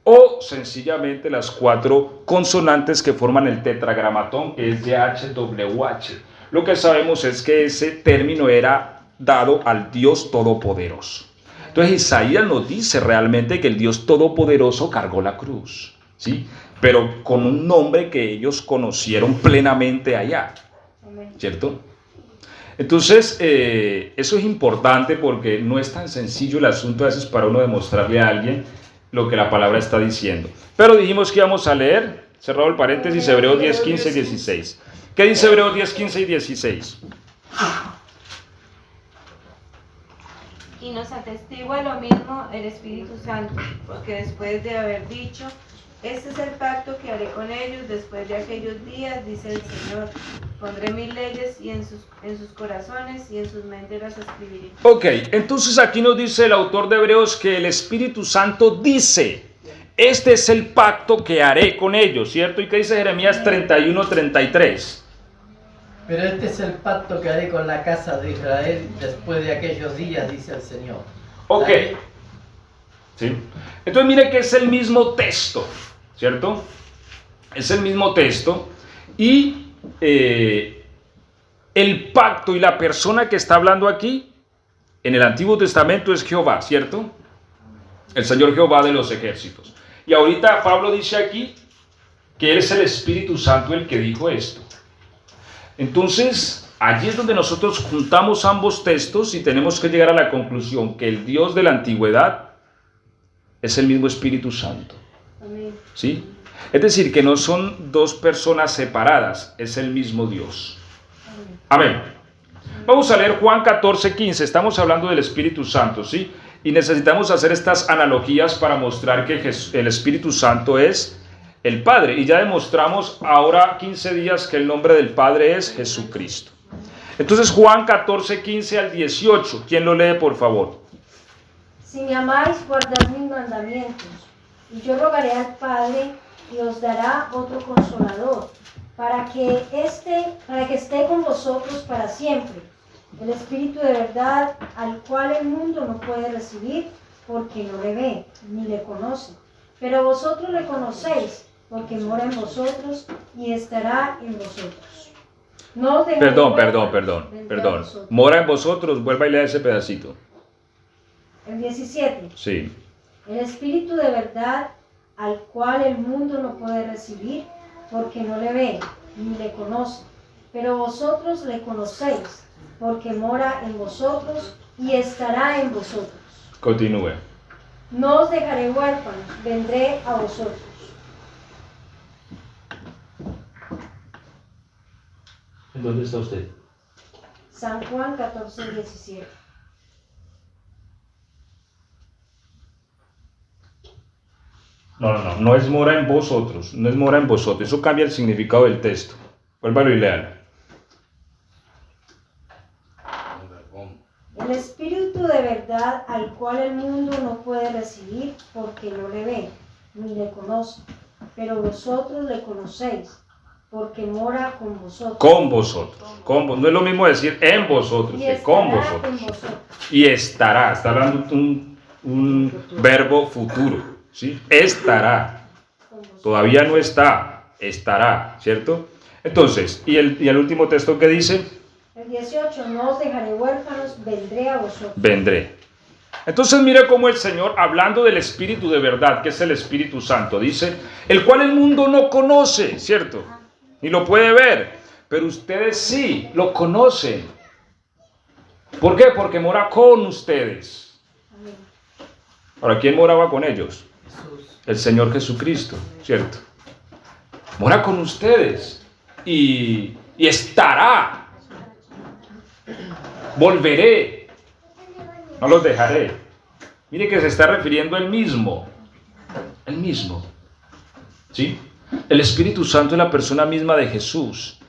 o sencillamente las 4 consonantes que forman el tetragramatón, que es YHWH. Lo que sabemos es que ese término era dado al Dios Todopoderoso. Entonces Isaías nos dice realmente que el Dios Todopoderoso cargó la cruz, ¿sí? Pero con un nombre que ellos conocieron plenamente allá, ¿cierto? Entonces, eso es importante, porque no es tan sencillo el asunto a veces para uno demostrarle a alguien lo que la palabra está diciendo. Pero dijimos que íbamos a leer, cerrado el paréntesis, Hebreos 10, 15 y 16. ¿Qué dice Hebreos 10, 15 y 16? Y nos atestigua lo mismo el Espíritu Santo, porque después de haber dicho, este es el pacto que haré con ellos después de aquellos días, dice el Señor, pondré mis leyes y en sus corazones y en sus mentes las escribiré. Ok, entonces aquí nos dice el autor de Hebreos que el Espíritu Santo dice, este es el pacto que haré con ellos, ¿cierto? ¿Y qué dice Jeremías 31:33? Pero este es el pacto que haré con la casa de Israel después de aquellos días, dice el Señor. Ok. ¿Sí? Entonces mire que es el mismo texto, ¿cierto? Es el mismo texto y el pacto y la persona que está hablando aquí en el Antiguo Testamento es Jehová, ¿cierto? El Señor Jehová de los ejércitos. Y ahorita Pablo dice aquí que es el Espíritu Santo el que dijo esto. Entonces, allí es donde nosotros juntamos ambos textos y tenemos que llegar a la conclusión que el Dios de la antigüedad es el mismo Espíritu Santo. ¿Sí? Es decir, que no son dos personas separadas, es el mismo Dios. Amén. Vamos a leer Juan 14:15, estamos hablando del Espíritu Santo, ¿sí? Y necesitamos hacer estas analogías para mostrar que el Espíritu Santo es el Padre. Y ya demostramos ahora 15 días que el nombre del Padre es Jesucristo. Entonces Juan 14:15 al 18, ¿quién lo lee por favor? Si me amáis, guardad mis mandamientos, y yo rogaré al Padre y os dará otro consolador, para que esté con vosotros para siempre, el Espíritu de verdad, al cual el mundo no puede recibir, porque no le ve, ni le conoce. Pero vosotros le conocéis, porque mora en vosotros y estará en vosotros. No os dejaré huérfanos, vendré a vosotros. Mora en vosotros, vuelva y lea ese pedacito. El 17. Sí. El Espíritu de verdad, al cual el mundo no puede recibir, porque no le ve, ni le conoce. Pero vosotros le conocéis, porque mora en vosotros y estará en vosotros. Continúe. No os dejaré huérfanos, vendré a vosotros. ¿En dónde está usted? San Juan 14:17. No es mora en vosotros, no es mora en vosotros, eso cambia el significado del texto. Vuélvalo y léalo. El Espíritu de verdad, al cual el mundo no puede recibir, porque no le ve, ni le conoce. Pero vosotros le conocéis, porque mora con vosotros. Con vosotros. No es lo mismo decir en vosotros Y que con estará en vosotros. vosotros. Y estará, está hablando un verbo futuro, ¿sí? Estará. Con vosotros. Todavía no está, estará, ¿cierto? Entonces, ¿y el último texto que dice? El 18, no os dejaré huérfanos, vendré a vosotros. Vendré. Entonces mire cómo el Señor, hablando del Espíritu de verdad, que es el Espíritu Santo, dice, el cual el mundo no conoce, ¿cierto? Ni lo puede ver, pero ustedes sí lo conocen. ¿Por qué? Porque mora con ustedes. Amén. Ahora, ¿quién moraba con ellos? Jesús. El Señor Jesucristo, ¿cierto? Mora con ustedes y estará. Volveré, no los dejaré. Mire que se está refiriendo él mismo, ¿sí? El Espíritu Santo es la persona misma de Jesús.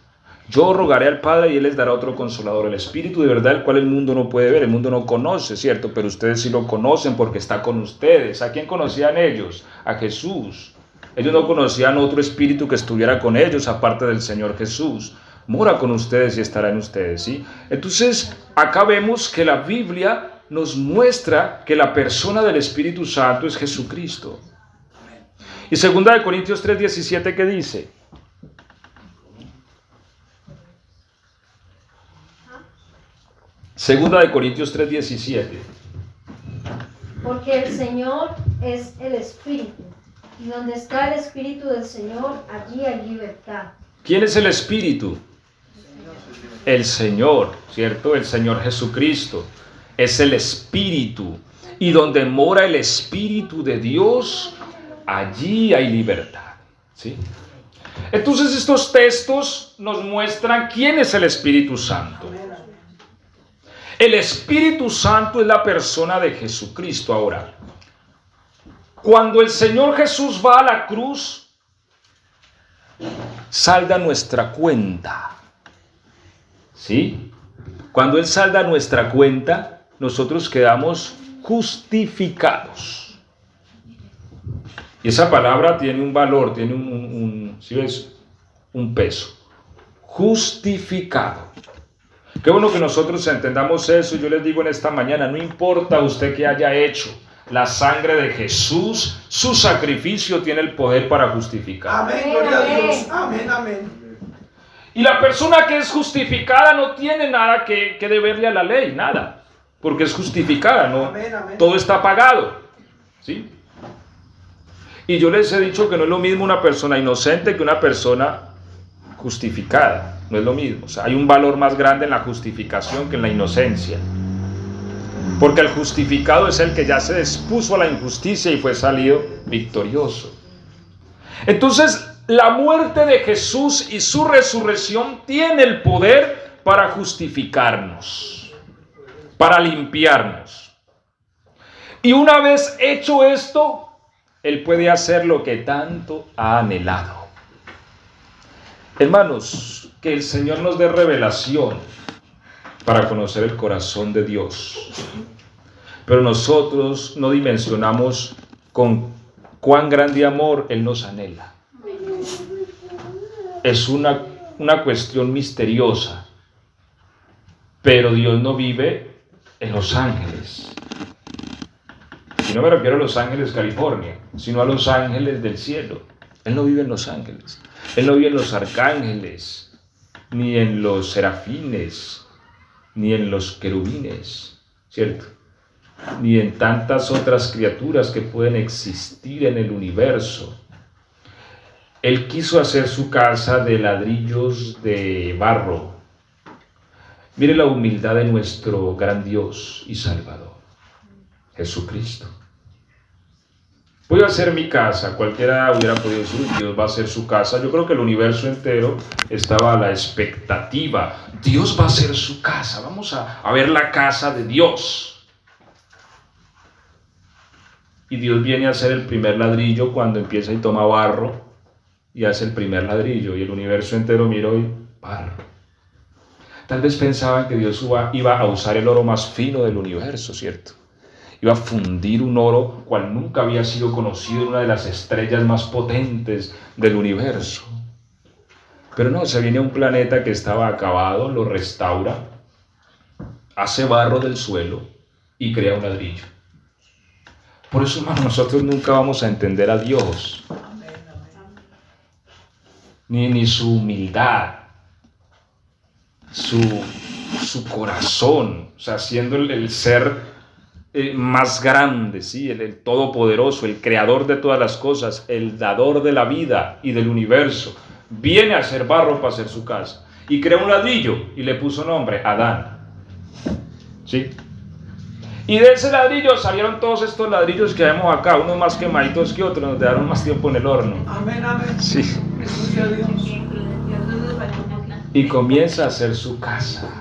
Yo rogaré al Padre y Él les dará otro consolador, el Espíritu de verdad, el cual el mundo no puede ver, el mundo no conoce, ¿cierto? Pero ustedes sí lo conocen porque está con ustedes. ¿A quién conocían ellos? A Jesús. Ellos no conocían otro espíritu que estuviera con ellos, aparte del Señor Jesús. Mora con ustedes y estará en ustedes, ¿sí? Entonces, acá vemos que la Biblia nos muestra que la persona del Espíritu Santo es Jesucristo. Y 2 Corintios 3:17, ¿qué dice? Segunda de Corintios 3:17. Porque el Señor es el Espíritu, y donde está el Espíritu del Señor, allí hay libertad. ¿Quién es el Espíritu? El Señor, ¿cierto? El Señor Jesucristo es el Espíritu. Y donde mora el Espíritu de Dios, allí hay libertad, ¿sí? Entonces estos textos nos muestran quién es el Espíritu Santo. El Espíritu Santo es la persona de Jesucristo. Ahora, cuando el Señor Jesús va a la cruz, salda nuestra cuenta. ¿Sí? Cuando Él salda nuestra cuenta, nosotros quedamos justificados. Y esa palabra tiene un valor, tiene ¿sí ves? Un peso. Justificado. Qué bueno que nosotros entendamos eso. Yo les digo en esta mañana, no importa usted qué haya hecho, la sangre de Jesús, su sacrificio tiene el poder para justificar. Amén, gloria a Dios. Amén, amén. Y la persona que es justificada no tiene nada que deberle a la ley, nada, porque es justificada, ¿no? Amén, amén. Todo está pagado, ¿sí? Y yo les he dicho que no es lo mismo una persona inocente que una persona justificada, no es lo mismo. O sea, hay un valor más grande en la justificación que en la inocencia. Porque el justificado es el que ya se expuso a la injusticia y fue salido victorioso. Entonces, la muerte de Jesús y su resurrección tiene el poder para justificarnos, para limpiarnos. Y una vez hecho esto, Él puede hacer lo que tanto ha anhelado. Hermanos, que el Señor nos dé revelación para conocer el corazón de Dios. Pero nosotros no dimensionamos con cuán grande amor Él nos anhela. Es una cuestión misteriosa. Pero Dios no vive en Los Ángeles. Y no me refiero a Los Ángeles, California, sino a los ángeles del cielo. Él no vive en los ángeles. Él no vive en los arcángeles, ni en los serafines, ni en los querubines, ¿cierto? Ni en tantas otras criaturas que pueden existir en el universo. Él quiso hacer su casa de ladrillos de barro. Mire la humildad de nuestro gran Dios y Salvador, Jesucristo. Voy a hacer mi casa. Cualquiera hubiera podido decir, Dios va a hacer su casa. Yo creo que el universo entero estaba a la expectativa. Dios va a hacer su casa. Vamos a ver la casa de Dios. Y Dios viene a hacer el primer ladrillo cuando empieza y toma barro y hace el primer ladrillo. Y el universo entero miró y barro. Tal vez pensaban que Dios iba a usar el oro más fino del universo, ¿cierto? Iba a fundir un oro cual nunca había sido conocido en una de las estrellas más potentes del universo. Pero no, se viene a un planeta que estaba acabado, lo restaura, hace barro del suelo y crea un ladrillo. Por eso, hermanos, nosotros nunca vamos a entender a Dios, ni su humildad, su corazón, o sea, siendo el ser más grande, ¿sí? El todopoderoso, el creador de todas las cosas, el dador de la vida y del universo, viene a hacer barro para hacer su casa y creó un ladrillo y le puso nombre Adán, ¿sí? Y de ese ladrillo salieron todos estos ladrillos que vemos acá, unos más quemaditos que otros, nos quedaron más tiempo en el horno. Amén, amén. Sí. Gloria a Dios. Y comienza a hacer su casa.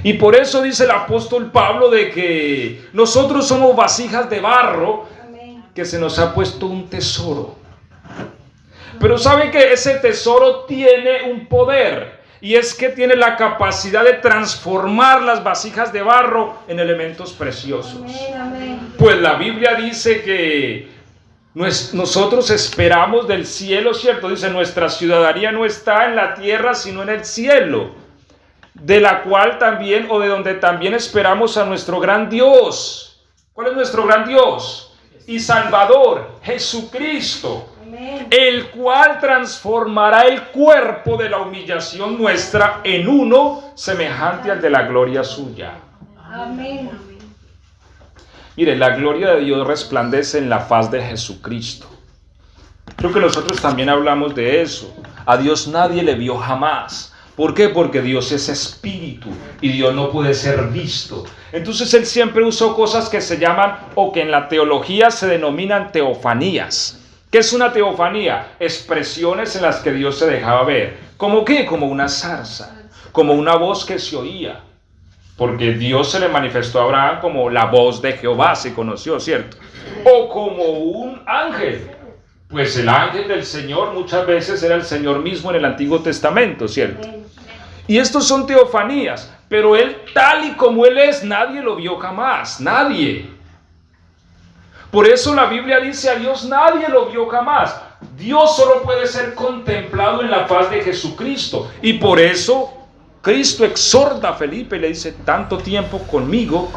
Y por eso dice el apóstol Pablo de que nosotros somos vasijas de barro, que se nos ha puesto un tesoro. Pero saben que ese tesoro tiene un poder, y es que tiene la capacidad de transformar las vasijas de barro en elementos preciosos. Pues la Biblia dice que nosotros esperamos del cielo, ¿cierto? Dice, nuestra ciudadanía no está en la tierra, sino en el cielo, de la cual también, o de donde también esperamos a nuestro gran Dios. ¿Cuál es nuestro gran Dios? Y Salvador, Jesucristo, el cual transformará el cuerpo de la humillación nuestra en uno semejante al de la gloria suya. Amén. Mire, la gloria de Dios resplandece en la faz de Jesucristo. Creo que nosotros también hablamos de eso. A Dios nadie le vio jamás. ¿Por qué? Porque Dios es espíritu y Dios no puede ser visto. Entonces Él siempre usó cosas que se llaman, o que en la teología se denominan teofanías. ¿Qué es una teofanía? Expresiones en las que Dios se dejaba ver. ¿Cómo qué? Como una zarza, como una voz que se oía. Porque Dios se le manifestó a Abraham como la voz de Jehová, se conoció, ¿cierto? O como un ángel. Pues el ángel del Señor muchas veces era el Señor mismo en el Antiguo Testamento, ¿cierto? Y estos son teofanías, pero Él tal y como Él es, nadie lo vio jamás, nadie. Por eso la Biblia dice: a Dios nadie lo vio jamás. Dios solo puede ser contemplado en la faz de Jesucristo. Y por eso Cristo exhorta a Felipe y le dice: tanto tiempo conmigo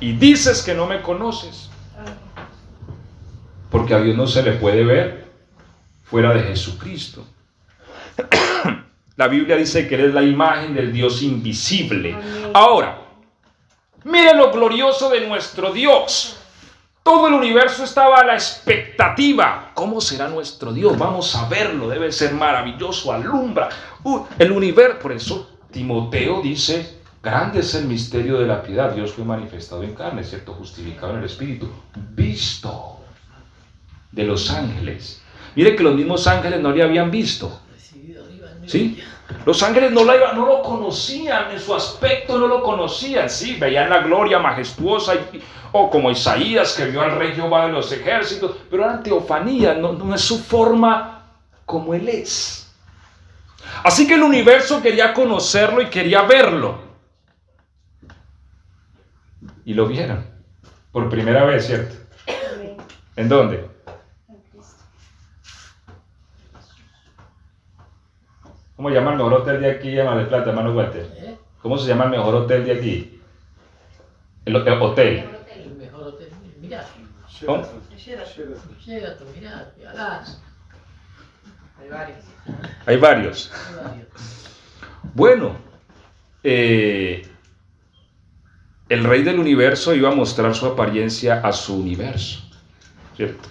y dices que no me conoces. Porque a Dios no se le puede ver fuera de Jesucristo. La Biblia dice que Él es la imagen del Dios invisible. Ahora, miren lo glorioso de nuestro Dios. Todo el universo estaba a la expectativa. ¿Cómo será nuestro Dios? Vamos a verlo, debe ser maravilloso, alumbra. El universo, por eso Timoteo dice: grande es el misterio de la piedad. Dios fue manifestado en carne, ¿cierto? Justificado en el Espíritu, visto de los ángeles. Mire que los mismos ángeles no le habían visto. ¿Sí? Los ángeles no lo conocían, en su aspecto no lo conocían. Sí, veían la gloria majestuosa, o como Isaías, que vio al rey Jehová de los ejércitos, pero eran teofanías, no es su forma como Él es. Así que el universo quería conocerlo y quería verlo. Y lo vieron por primera vez, ¿cierto? ¿En dónde? ¿Cómo se llama el mejor hotel de aquí en Mar del Plata, hermano Walter? ¿Cómo se llama el mejor hotel de aquí? El hotel. El mejor hotel. Mirá. ¿Cómo? Sheraton, mirá, Galax. Hay varios. Hay varios. Bueno, el rey del universo iba a mostrar su apariencia a su universo, ¿cierto?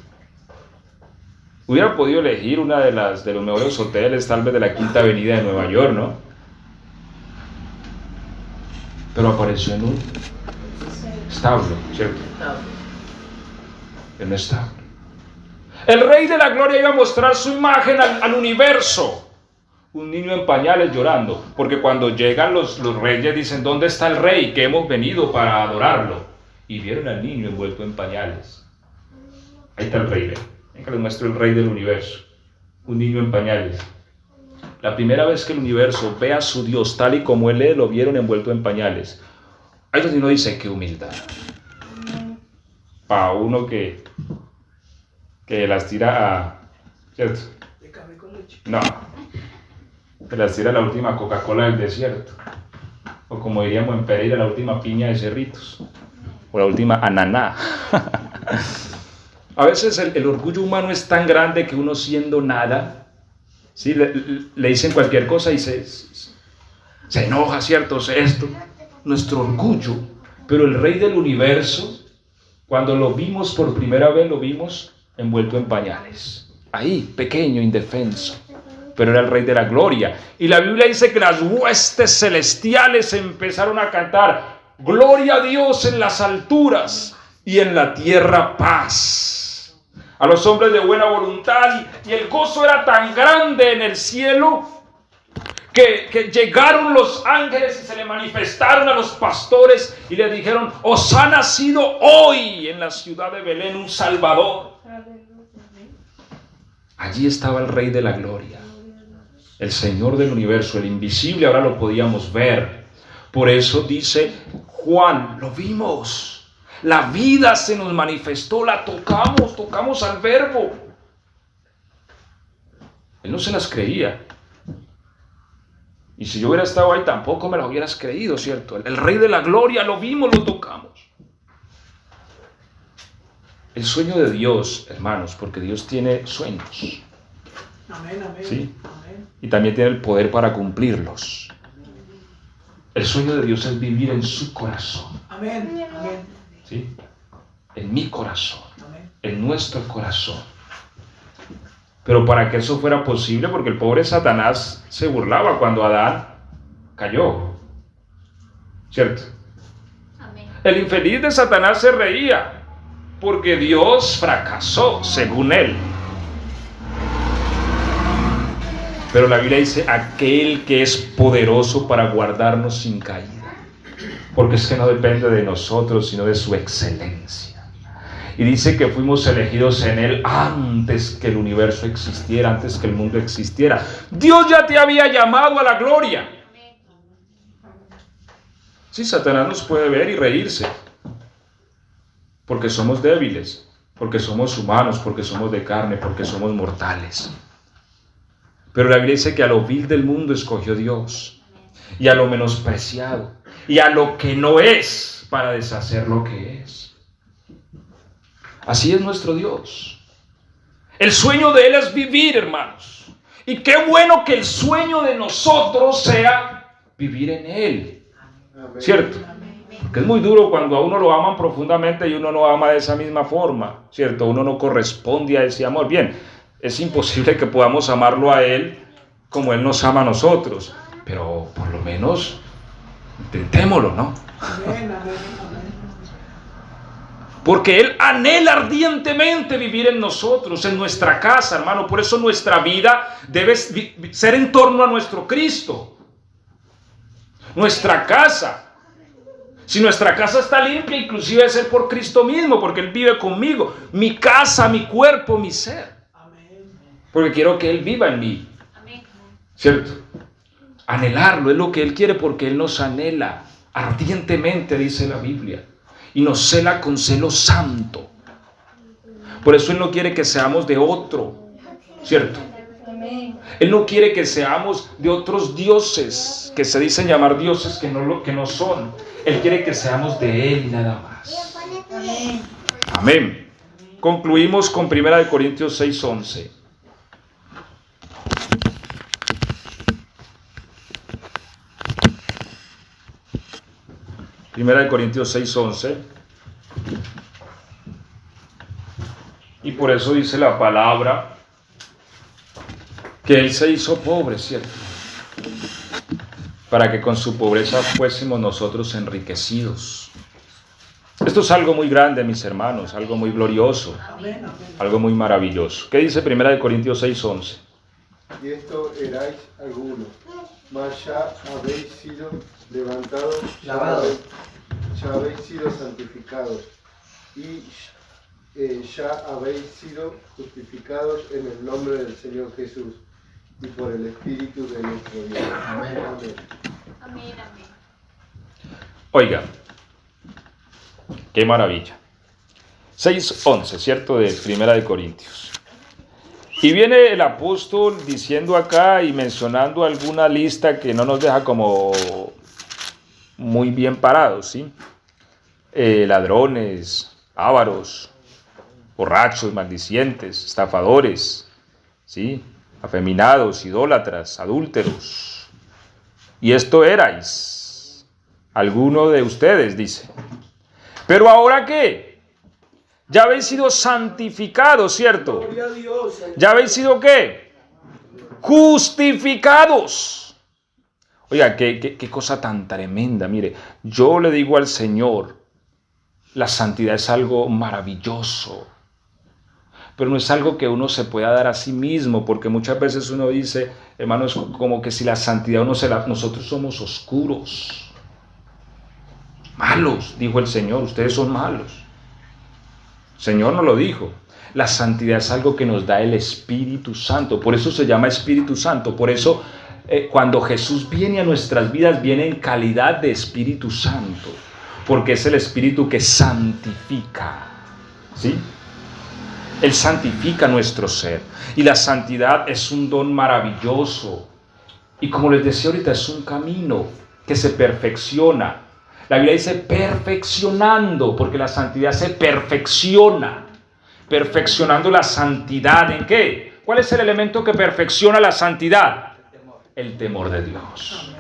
Hubiera podido elegir una de los mejores hoteles, tal vez de la Quinta Avenida de Nueva York, ¿no? Pero apareció en un establo, ¿cierto? En un establo. El rey de la gloria iba a mostrar su imagen al universo. Un niño en pañales llorando, porque cuando llegan los reyes dicen: ¿dónde está el rey? Que hemos venido para adorarlo. Y vieron al niño envuelto en pañales. Ahí está el rey. Venga, les muestro el rey del universo. Un niño en pañales. La primera vez que el universo ve a su Dios tal y como Él es, lo vieron envuelto en pañales. Ahí donde uno dice: qué humildad. Para uno que las tira a... ¿cierto? De café con leche. No. Que las tira a la última Coca-Cola del desierto. O como diríamos en Pereira, la última piña de Cerritos. O la última ananá. A veces el orgullo humano es tan grande que uno, siendo nada, ¿sí? le dicen cualquier cosa y se enoja, ¿cierto? Esto, nuestro orgullo. Pero el rey del universo, cuando lo vimos por primera vez, lo vimos envuelto en pañales. Ahí, pequeño, indefenso. Pero era el rey de la gloria. Y la Biblia dice que las huestes celestiales empezaron a cantar: gloria a Dios en las alturas y en la tierra paz a los hombres de buena voluntad. Y el gozo era tan grande en el cielo que llegaron los ángeles y se le manifestaron a los pastores y le dijeron: os ha nacido hoy en la ciudad de Belén un Salvador. Allí estaba el rey de la gloria, el Señor del universo, el invisible. Ahora lo podíamos ver. Por eso dice Juan: lo vimos. La vida se nos manifestó, la tocamos al Verbo. Él no se las creía. Y si yo hubiera estado ahí, tampoco me las hubieras creído, ¿cierto? El Rey de la Gloria, lo vimos, lo tocamos. El sueño de Dios, hermanos, porque Dios tiene sueños. Amén, amén. ¿Sí? Amén. Y también tiene el poder para cumplirlos. El sueño de Dios es vivir en su corazón. Amén, amén. ¿Sí? En mi corazón, Amén. en nuestro corazón. Pero para que eso fuera posible, porque el pobre Satanás se burlaba cuando Adán cayó, ¿cierto? Amén. El infeliz de Satanás se reía porque Dios fracasó, según él. Pero la Biblia dice: aquel que es poderoso para guardarnos sin caída. Porque es que no depende de nosotros, sino de su excelencia. Y dice que fuimos elegidos en Él antes que el universo existiera, antes que el mundo existiera. Dios ya te había llamado a la gloria. Sí, Satanás nos puede ver y reírse, porque somos débiles. porque somos humanos, porque somos de carne, porque somos mortales. Pero la Biblia dice que a lo vil del mundo escogió Dios, y a lo menospreciado, y a lo que no es, para deshacer lo que es. Así es nuestro Dios. El sueño de Él es vivir, hermanos. Y qué bueno que el sueño de nosotros sea vivir en Él. ¿Cierto? Que es muy duro cuando a uno lo aman profundamente y uno no ama de esa misma forma, ¿cierto? Uno no corresponde a ese amor. Bien, es imposible que podamos amarlo a Él como Él nos ama a nosotros, pero por lo menos intentémoslo, ¿no? Amén, amén, amén. Porque Él anhela ardientemente vivir en nosotros, en nuestra casa, hermano. Por eso nuestra vida debe ser en torno a nuestro Cristo. Nuestra casa. Si nuestra casa está limpia, inclusive debe ser por Cristo mismo, porque Él vive conmigo. Mi casa, mi cuerpo, mi ser. Porque quiero que Él viva en mí. ¿Cierto? Anhelarlo es lo que Él quiere, porque Él nos anhela ardientemente, dice la Biblia. Y nos cela con celo santo. Por eso Él no quiere que seamos de otro, ¿cierto? Él no quiere que seamos de otros dioses, que se dicen llamar dioses que no son. Él quiere que seamos de Él y nada más. Amén. Concluimos con 1 Corintios 6:11. Primera de Corintios 6:11. Y por eso dice la palabra que Él se hizo pobre, ¿cierto? Para que con su pobreza fuésemos nosotros enriquecidos. Esto es algo muy grande, mis hermanos, algo muy glorioso, algo muy maravilloso. ¿Qué dice 1 de Corintios 6:11? Y esto erais algunos, mas ya habéis sido levantados, Lavados. ya habéis sido santificados, y ya habéis sido justificados en el nombre del Señor Jesús y por el Espíritu de nuestro Dios. Amén. Amén. Amén, amén. Oiga, qué maravilla. 6:11, ¿cierto? De 1 de Corintios. Y viene el apóstol diciendo acá y mencionando alguna lista que no nos deja como muy bien parados, ¿sí? Ladrones, ávaros, borrachos, maldicientes, estafadores, ¿sí? Afeminados, idólatras, adúlteros. Y esto erais alguno de ustedes, dice. Pero ahora, ¿qué? Ya habéis sido santificados, ¿cierto? Gloria a Dios. ¿Ya habéis sido qué? Justificados. Oiga, qué cosa tan tremenda. Mire, yo le digo al Señor, la santidad es algo maravilloso. Pero no es algo que uno se pueda dar a sí mismo, porque muchas veces uno dice, hermanos, como que si la santidad nosotros somos oscuros. Malos, dijo el Señor, ustedes son malos. El Señor nos lo dijo. La santidad es algo que nos da el Espíritu Santo. Por eso se llama Espíritu Santo. Por eso cuando Jesús viene a nuestras vidas, viene en calidad de Espíritu Santo. Porque es el Espíritu que santifica. ¿Sí? Él santifica nuestro ser. Y la santidad es un don maravilloso. Y como les decía ahorita, es un camino que se perfecciona. La Biblia dice perfeccionando, porque la santidad se perfecciona. Perfeccionando la santidad, ¿en qué? ¿Cuál es el elemento que perfecciona la santidad? El temor de Dios.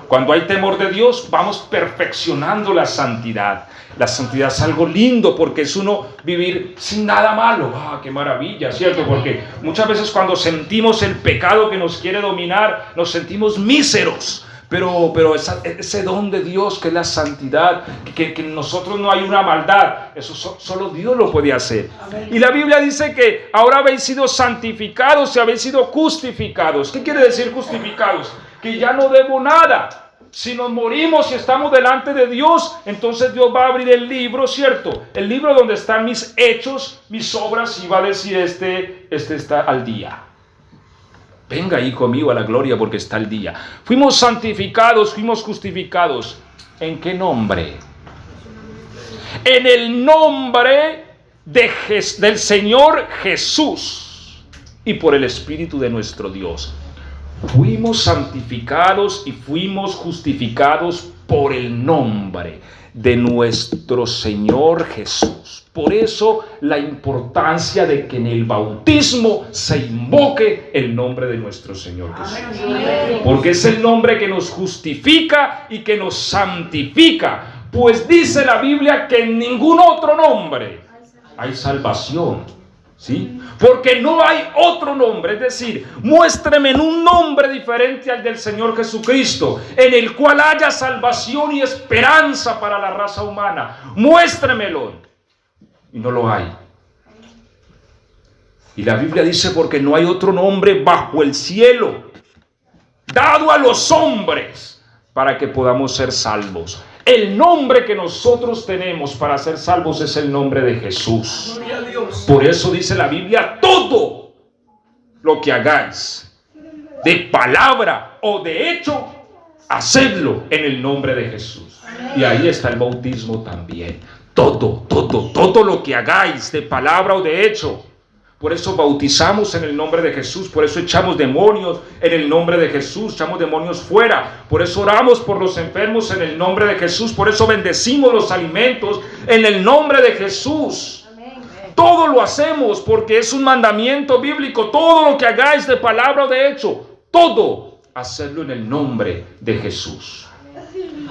Cuando hay temor de Dios, vamos perfeccionando la santidad. La santidad es algo lindo porque es uno vivir sin nada malo. ¡Ah, qué maravilla! ¿Cierto? Porque muchas veces cuando sentimos el pecado que nos quiere dominar, nos sentimos míseros. Pero ese don de Dios que es la santidad, que en nosotros no hay una maldad, eso solo Dios lo puede hacer. Amén. Y la Biblia dice que ahora habéis sido santificados y habéis sido justificados. ¿Qué quiere decir justificados? Que ya no debo nada. Si nos morimos y estamos delante de Dios, entonces Dios va a abrir el libro, ¿cierto? El libro donde están mis hechos, mis obras, y va a decir este está al día. Venga, hijo mío, a la gloria porque está el día. Fuimos santificados, fuimos justificados. ¿En qué nombre? En el nombre del Señor Jesús y por el Espíritu de nuestro Dios. Fuimos santificados y fuimos justificados por el nombre de nuestro Señor Jesús. Por eso la importancia de que en el bautismo se invoque el nombre de nuestro Señor Jesús. Porque es el nombre que nos justifica y que nos santifica. Pues dice la Biblia que en ningún otro nombre hay salvación. ¿Sí? Porque no hay otro nombre, es decir, muéstreme en un nombre diferente al del Señor Jesucristo, en el cual haya salvación y esperanza para la raza humana. Muéstremelo. Y no lo hay. Y la Biblia dice, porque no hay otro nombre bajo el cielo dado a los hombres para que podamos ser salvos. El nombre que nosotros tenemos para ser salvos es el nombre de Jesús. Por eso dice la Biblia, todo lo que hagáis, de palabra o de hecho, hacedlo en el nombre de Jesús. Y ahí está el bautismo también. Todo lo que hagáis, de palabra o de hecho. Por eso bautizamos en el nombre de Jesús, por eso echamos demonios en el nombre de Jesús, echamos demonios fuera, por eso oramos por los enfermos en el nombre de Jesús, por eso bendecimos los alimentos en el nombre de Jesús. Todo lo hacemos porque es un mandamiento bíblico, todo lo que hagáis de palabra o de hecho, todo, hacedlo en el nombre de Jesús.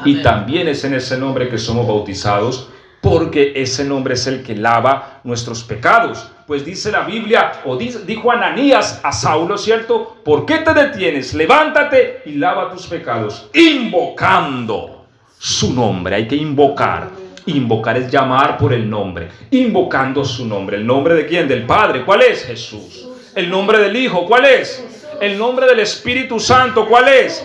Y también es en ese nombre que somos bautizados, porque ese nombre es el que lava nuestros pecados. Pues dice la Biblia, o dijo Ananías a Saulo, ¿cierto? ¿Por qué te detienes? Levántate y lava tus pecados, invocando su nombre. Hay que invocar. Invocar es llamar por el nombre, invocando su nombre. ¿El nombre de quién? Del Padre. ¿Cuál es? Jesús. ¿El nombre del Hijo? ¿Cuál es? ¿El nombre del Espíritu Santo? ¿Cuál es?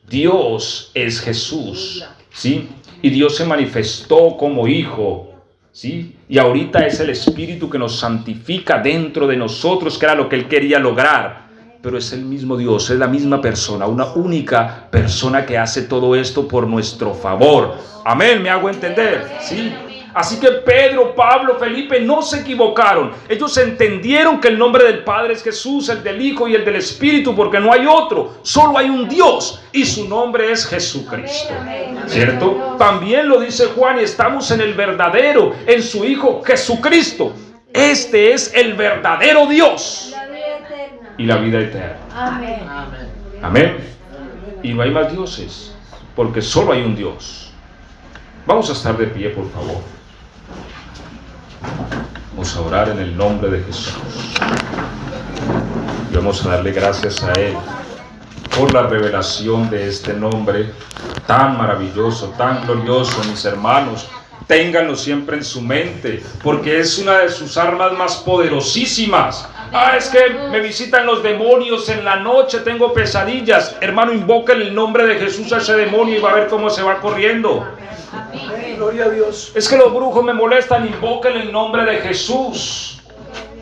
Dios es Jesús, ¿sí? Y Dios se manifestó como Hijo, ¿sí? Y ahorita es el Espíritu que nos santifica dentro de nosotros, que era lo que Él quería lograr. Pero es el mismo Dios, es la misma persona, una única persona que hace todo esto por nuestro favor. Amén, ¿me hago entender? ¿Sí? Así que Pedro, Pablo, Felipe no se equivocaron. Ellos entendieron que el nombre del Padre es Jesús, el del Hijo y el del Espíritu, porque no hay otro, solo hay un Dios y su nombre es Jesucristo. ¿Cierto? También lo dice Juan, y estamos en el verdadero, en su Hijo Jesucristo. Este es el verdadero Dios y la vida eterna. Amén. Amén. Y no hay más dioses, porque solo hay un Dios. Vamos a estar de pie, por favor. Vamos a orar en el nombre de Jesús. Y vamos a darle gracias a Él por la revelación de este nombre tan maravilloso, tan glorioso, mis hermanos. Ténganlo siempre en su mente, porque es una de sus armas más poderosísimas. Es que me visitan los demonios en la noche, tengo pesadillas. Hermano, invoquen el nombre de Jesús a ese demonio y va a ver cómo se va corriendo. Amén. Gloria a Dios. Es que los brujos me molestan, invoquen el nombre de Jesús.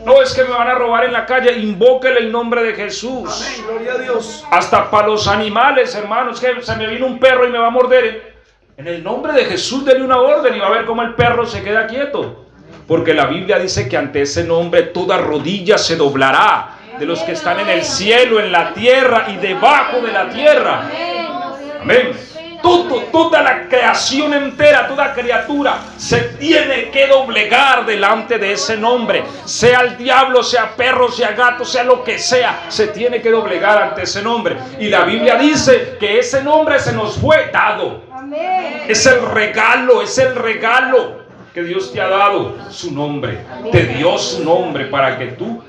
No, es que me van a robar en la calle, invoquen el nombre de Jesús. Amén. Gloria a Dios. Hasta para los animales, hermanos, que se me vino un perro y me va a morder. En el nombre de Jesús denle una orden y va a ver cómo el perro se queda quieto. Porque la Biblia dice que ante ese nombre toda rodilla se doblará, de los que están en el cielo, en la tierra y debajo de la tierra. Amén. Toda la creación entera, toda criatura se tiene que doblegar delante de ese nombre. Sea el diablo, sea perro, sea gato, sea lo que sea, se tiene que doblegar ante ese nombre. Y la Biblia dice que ese nombre se nos fue dado. Es el regalo que Dios te ha dado, su nombre. Te dio su nombre para que tú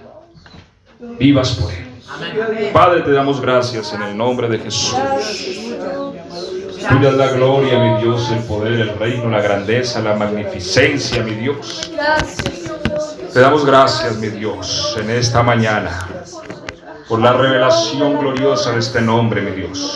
vivas por Él. Padre, te damos gracias en el nombre de Jesús. Tuya es la gloria, mi Dios, el poder, el reino, la grandeza, la magnificencia, mi Dios. Te damos gracias, mi Dios, en esta mañana, por la revelación gloriosa de este nombre, mi Dios.